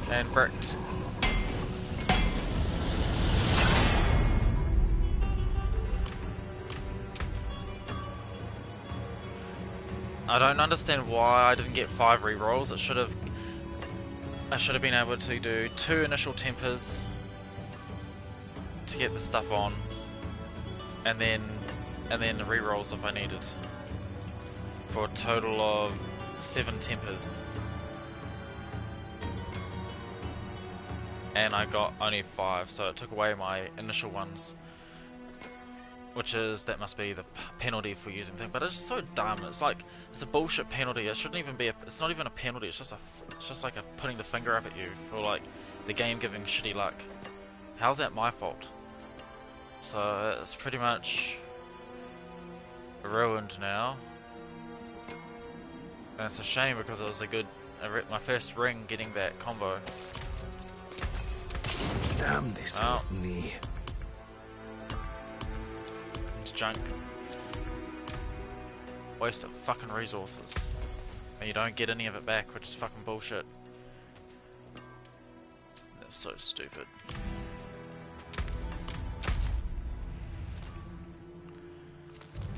And bricked. I don't understand why I didn't get 5 rerolls. I should have been able to do 2 initial tempers to get the stuff on, and then the rerolls if I needed, for a total of 7 tempers. And I got only 5, so it took away my initial ones, that must be the penalty for using things. But it's just so dumb. It's like, it's a bullshit penalty. It shouldn't even be it's not even a penalty. It's just like putting the finger up at you for like the game giving shitty luck. How's that my fault? So it's pretty much ruined now, and it's a shame because it was my first ring getting that combo. Damn this knee. It's junk. Waste of fucking resources. And you don't get any of it back, which is fucking bullshit. That's so stupid.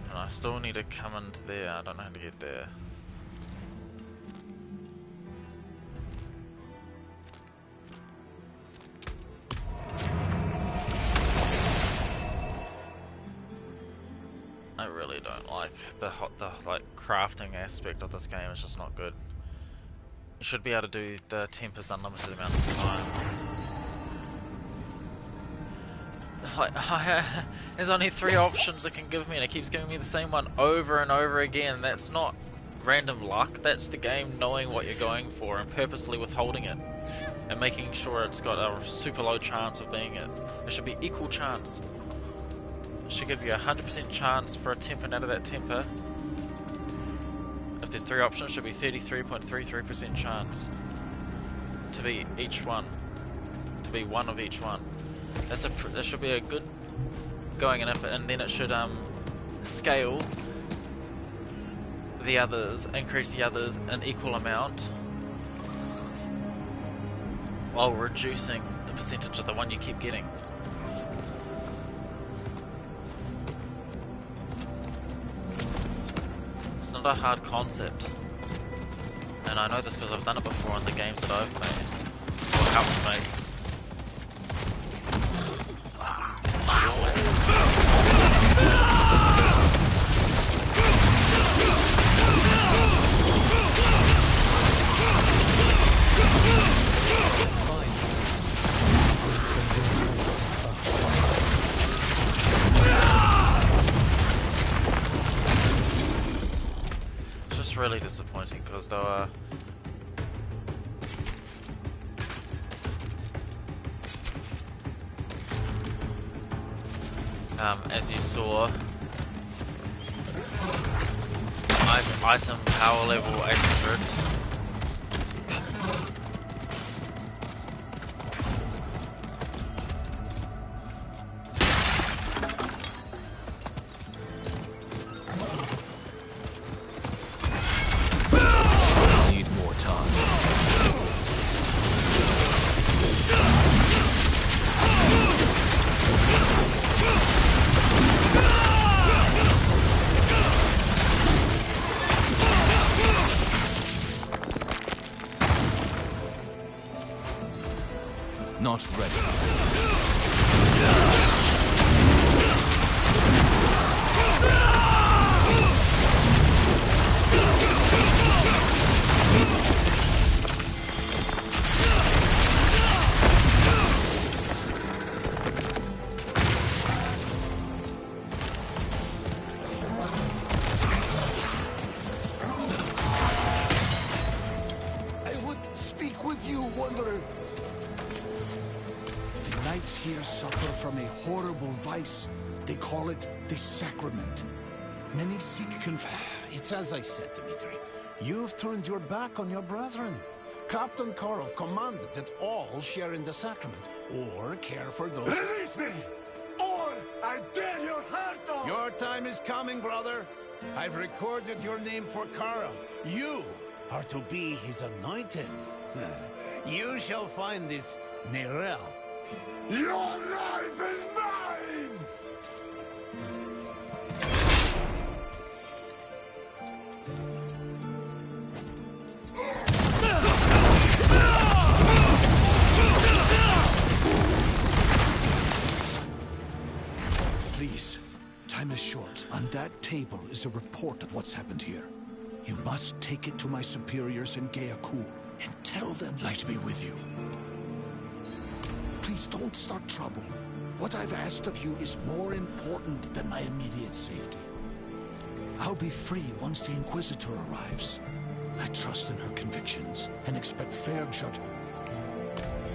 And I still need to come into there. I don't know how to get there. I really don't like the like crafting aspect of this game. It's just not good. You should be able to do the tempers unlimited amounts of time. Like, there's only 3 options it can give me, and it keeps giving me the same one over and over again. That's not random luck. That's the game knowing what you're going for and purposely withholding it and making sure it's got a super low chance of being it. There should be equal chance. Should give you a 100% chance for a temper out of that temper. If there's 3 options, should be 33.33% chance to be each one, to be one of each one. That should be a good going, and then it should scale the others, increase the others an equal amount, while reducing the percentage of the one you keep getting. Not a hard concept, and I know this because I've done it before in the games that I've made, or helped make. Really disappointing because there were as you saw, Item power level 800. Not ready. I would speak with you, Wanderer. Knights here suffer from a horrible vice. They call it the sacrament. Many seek It's as I said, Dmitri. You've turned your back on your brethren. Captain Karov commanded that all share in the sacrament, or care for those... Release me! Or I tear your heart off! Your time is coming, brother. I've recorded your name for Karov. You are to be his anointed. You shall find this Nirel. Your life is mine! Please, time is short. On that table is a report of what's happened here. You must take it to my superiors in Gaiakur and tell them light me with you. Please don't start trouble. What I've asked of you is more important than my immediate safety. I'll be free once the Inquisitor arrives. I trust in her convictions and expect fair judgment.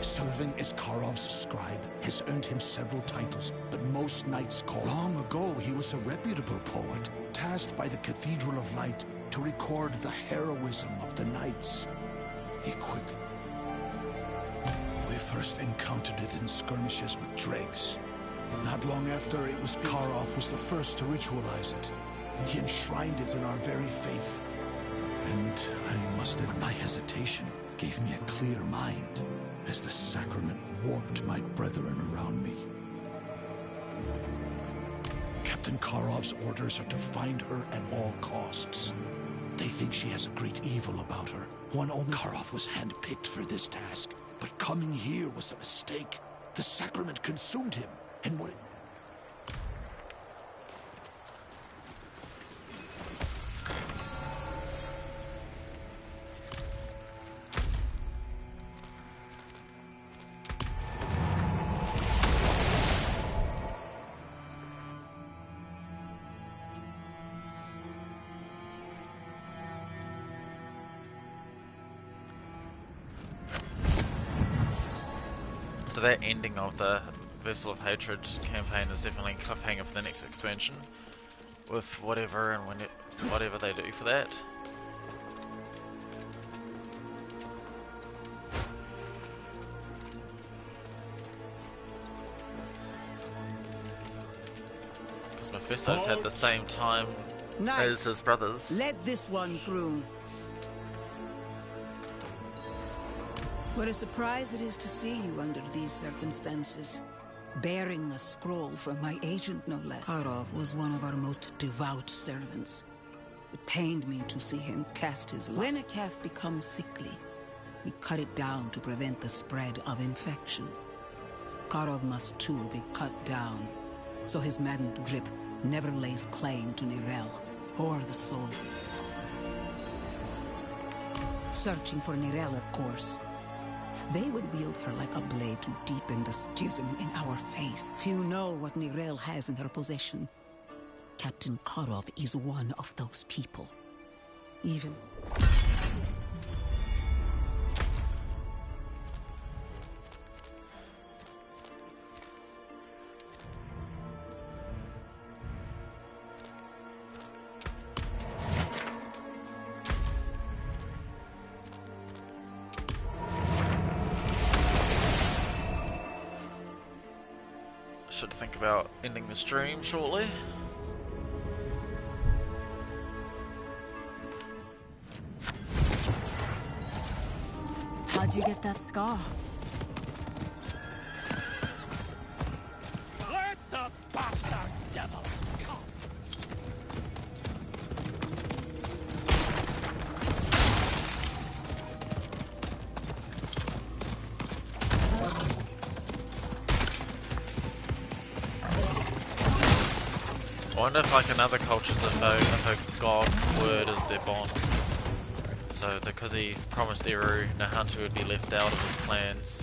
Serving as Karov's scribe has earned him several titles, but most knights call. Long ago, he was a reputable poet, tasked by the Cathedral of Light to record the heroism of the knights. He quickly... We first encountered it in skirmishes with dregs. Not long after, it was Karov was the first to ritualize it. He enshrined it in our very faith. And I must admit, my hesitation gave me a clear mind as the sacrament warped my brethren around me. Captain Karov's orders are to find her at all costs. They think she has a great evil about her. One only Karov was handpicked for this task, but coming here was a mistake. The sacrament consumed him, and what... So that ending of the Vessel of Hatred campaign is definitely a cliffhanger for the next expansion, with whatever and whatever they do for that. Because Mephisto's had the same time as his brothers. Let this one through. What a surprise it is to see you under these circumstances. Bearing the scroll from my agent, no less. Karov was one of our most devout servants. It pained me to see him cast his life. When a calf becomes sickly, we cut it down to prevent the spread of infection. Karov must too be cut down, so his maddened grip never lays claim to Nirel or the soul. Searching for Nirel, of course. They would wield her like a blade to deepen the schism in our faith. Few know what Nirel has in her possession. Captain Karov is one of those people. Even... to think about ending the stream shortly. How'd you get that scar? Let the bastard devils come! I wonder if like in other cultures if a god's word is their bond. So because he promised Eru Nahantu would be left out of his plans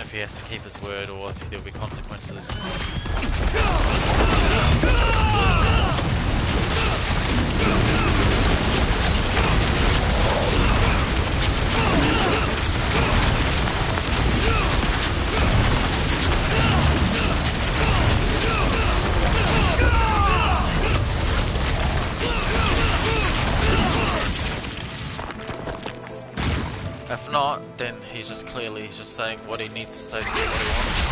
if he has to keep his word or if there'll be consequences. If not, then he's just saying what he needs to say to get what he wants.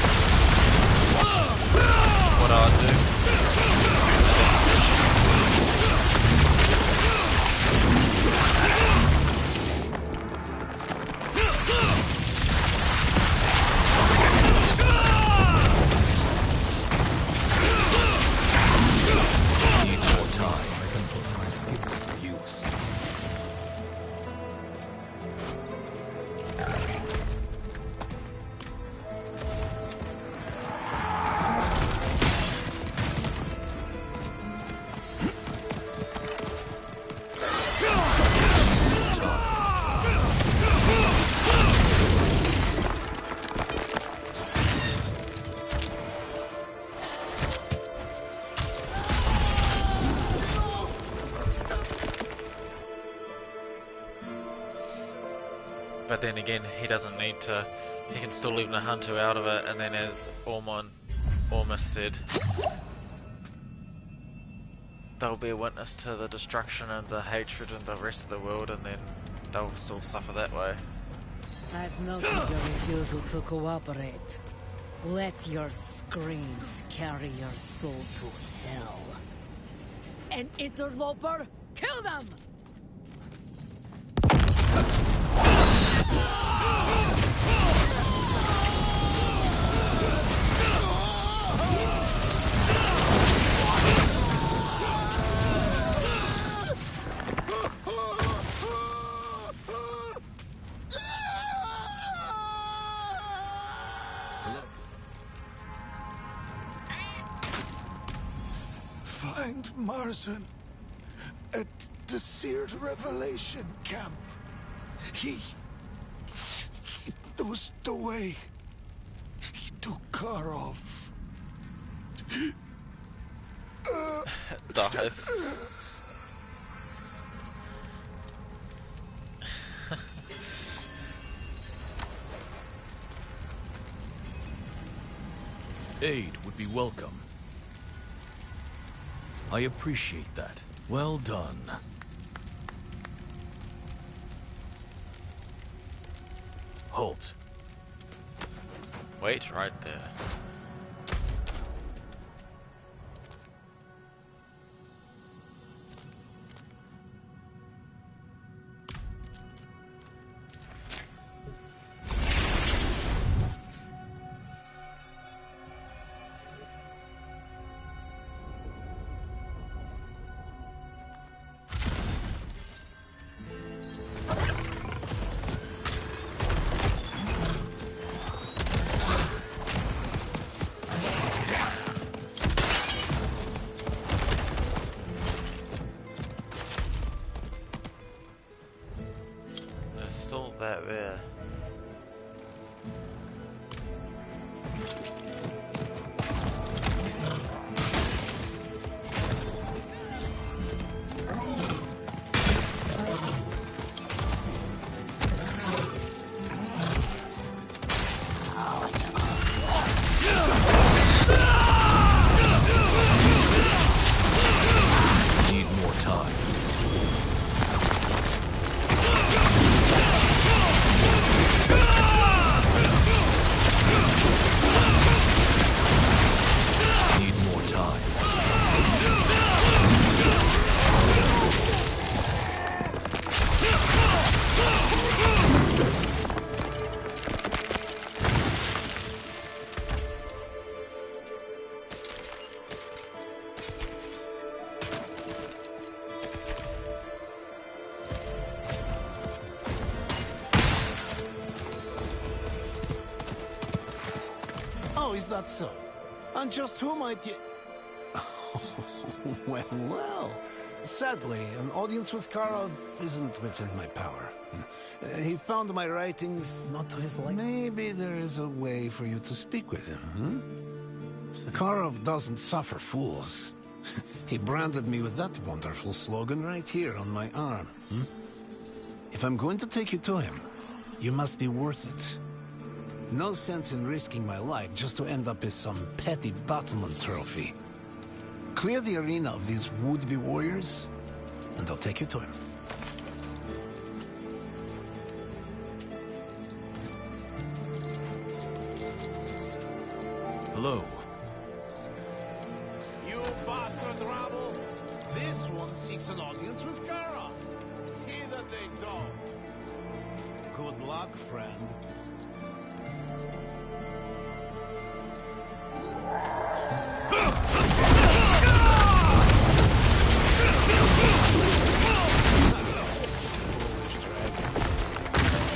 What I'll do. Need more time. I can put my skills to use. But then again, he doesn't need to. He can still leave Nahantu out of it, and then as Ormus said, they'll be a witness to the destruction and the hatred in the rest of the world, and then they'll still suffer that way. I've noted your refusal to cooperate. Let your screams carry your soul to hell. An interloper, kill them! Find Marzan at the Seared Revelation camp. He knows the way. He took Karov. Dies. Aid would be welcome. I appreciate that. Well done. Halt. Wait right there. That there. Need more time. Oh, is that so? And just who might you... well. Sadly, an audience with Karov isn't within my power. He found my writings not to his liking. Maybe there is a way for you to speak with him, huh? Karov doesn't suffer fools. He branded me with that wonderful slogan right here on my arm. If I'm going to take you to him, you must be worth it. No sense in risking my life just to end up as some petty battlement trophy. Clear the arena of these would-be warriors, and I'll take you to him. Hello. You bastard rabble! This one seeks an audience with Kara. See that they don't. Good luck, friend.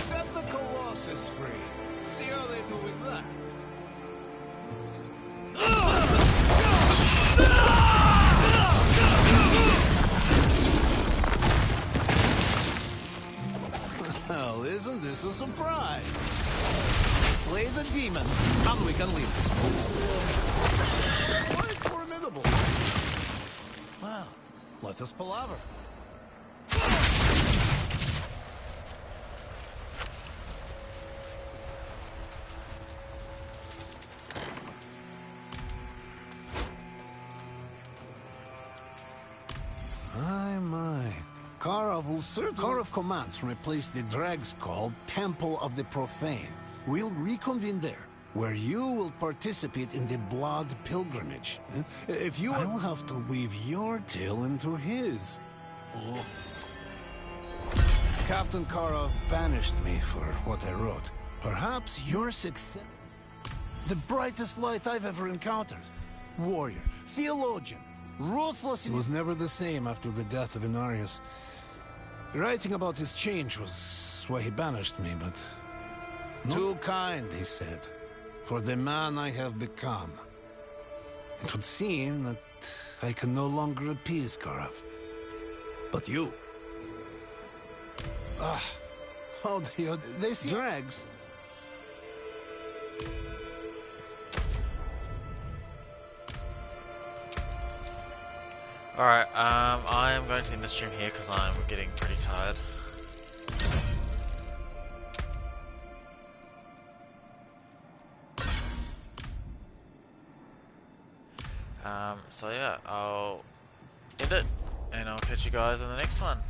Set the Colossus free. See how they do with that. Well, isn't this a surprise? Slay the demon, and we can leave this place. Quite formidable. Well, let us palaver. My. Karov will certainly... Karov commands replace the Drags called Temple of the Profane. We'll reconvene there, where you will participate in the Blood Pilgrimage. If you... I'll have to weave your tale into his. Oh. Captain Karov banished me for what I wrote. Perhaps your success... The brightest light I've ever encountered. Warrior, theologian, ruthless... He was never the same after the death of Inarius. Writing about his change was why he banished me, but... No? Too kind, he said, for the man I have become. It would seem that I can no longer appease Karov. But you... how they see... Drags... Alright, I am going to end the stream here because I'm getting pretty tired. So yeah, I'll end it, and I'll catch you guys in the next one.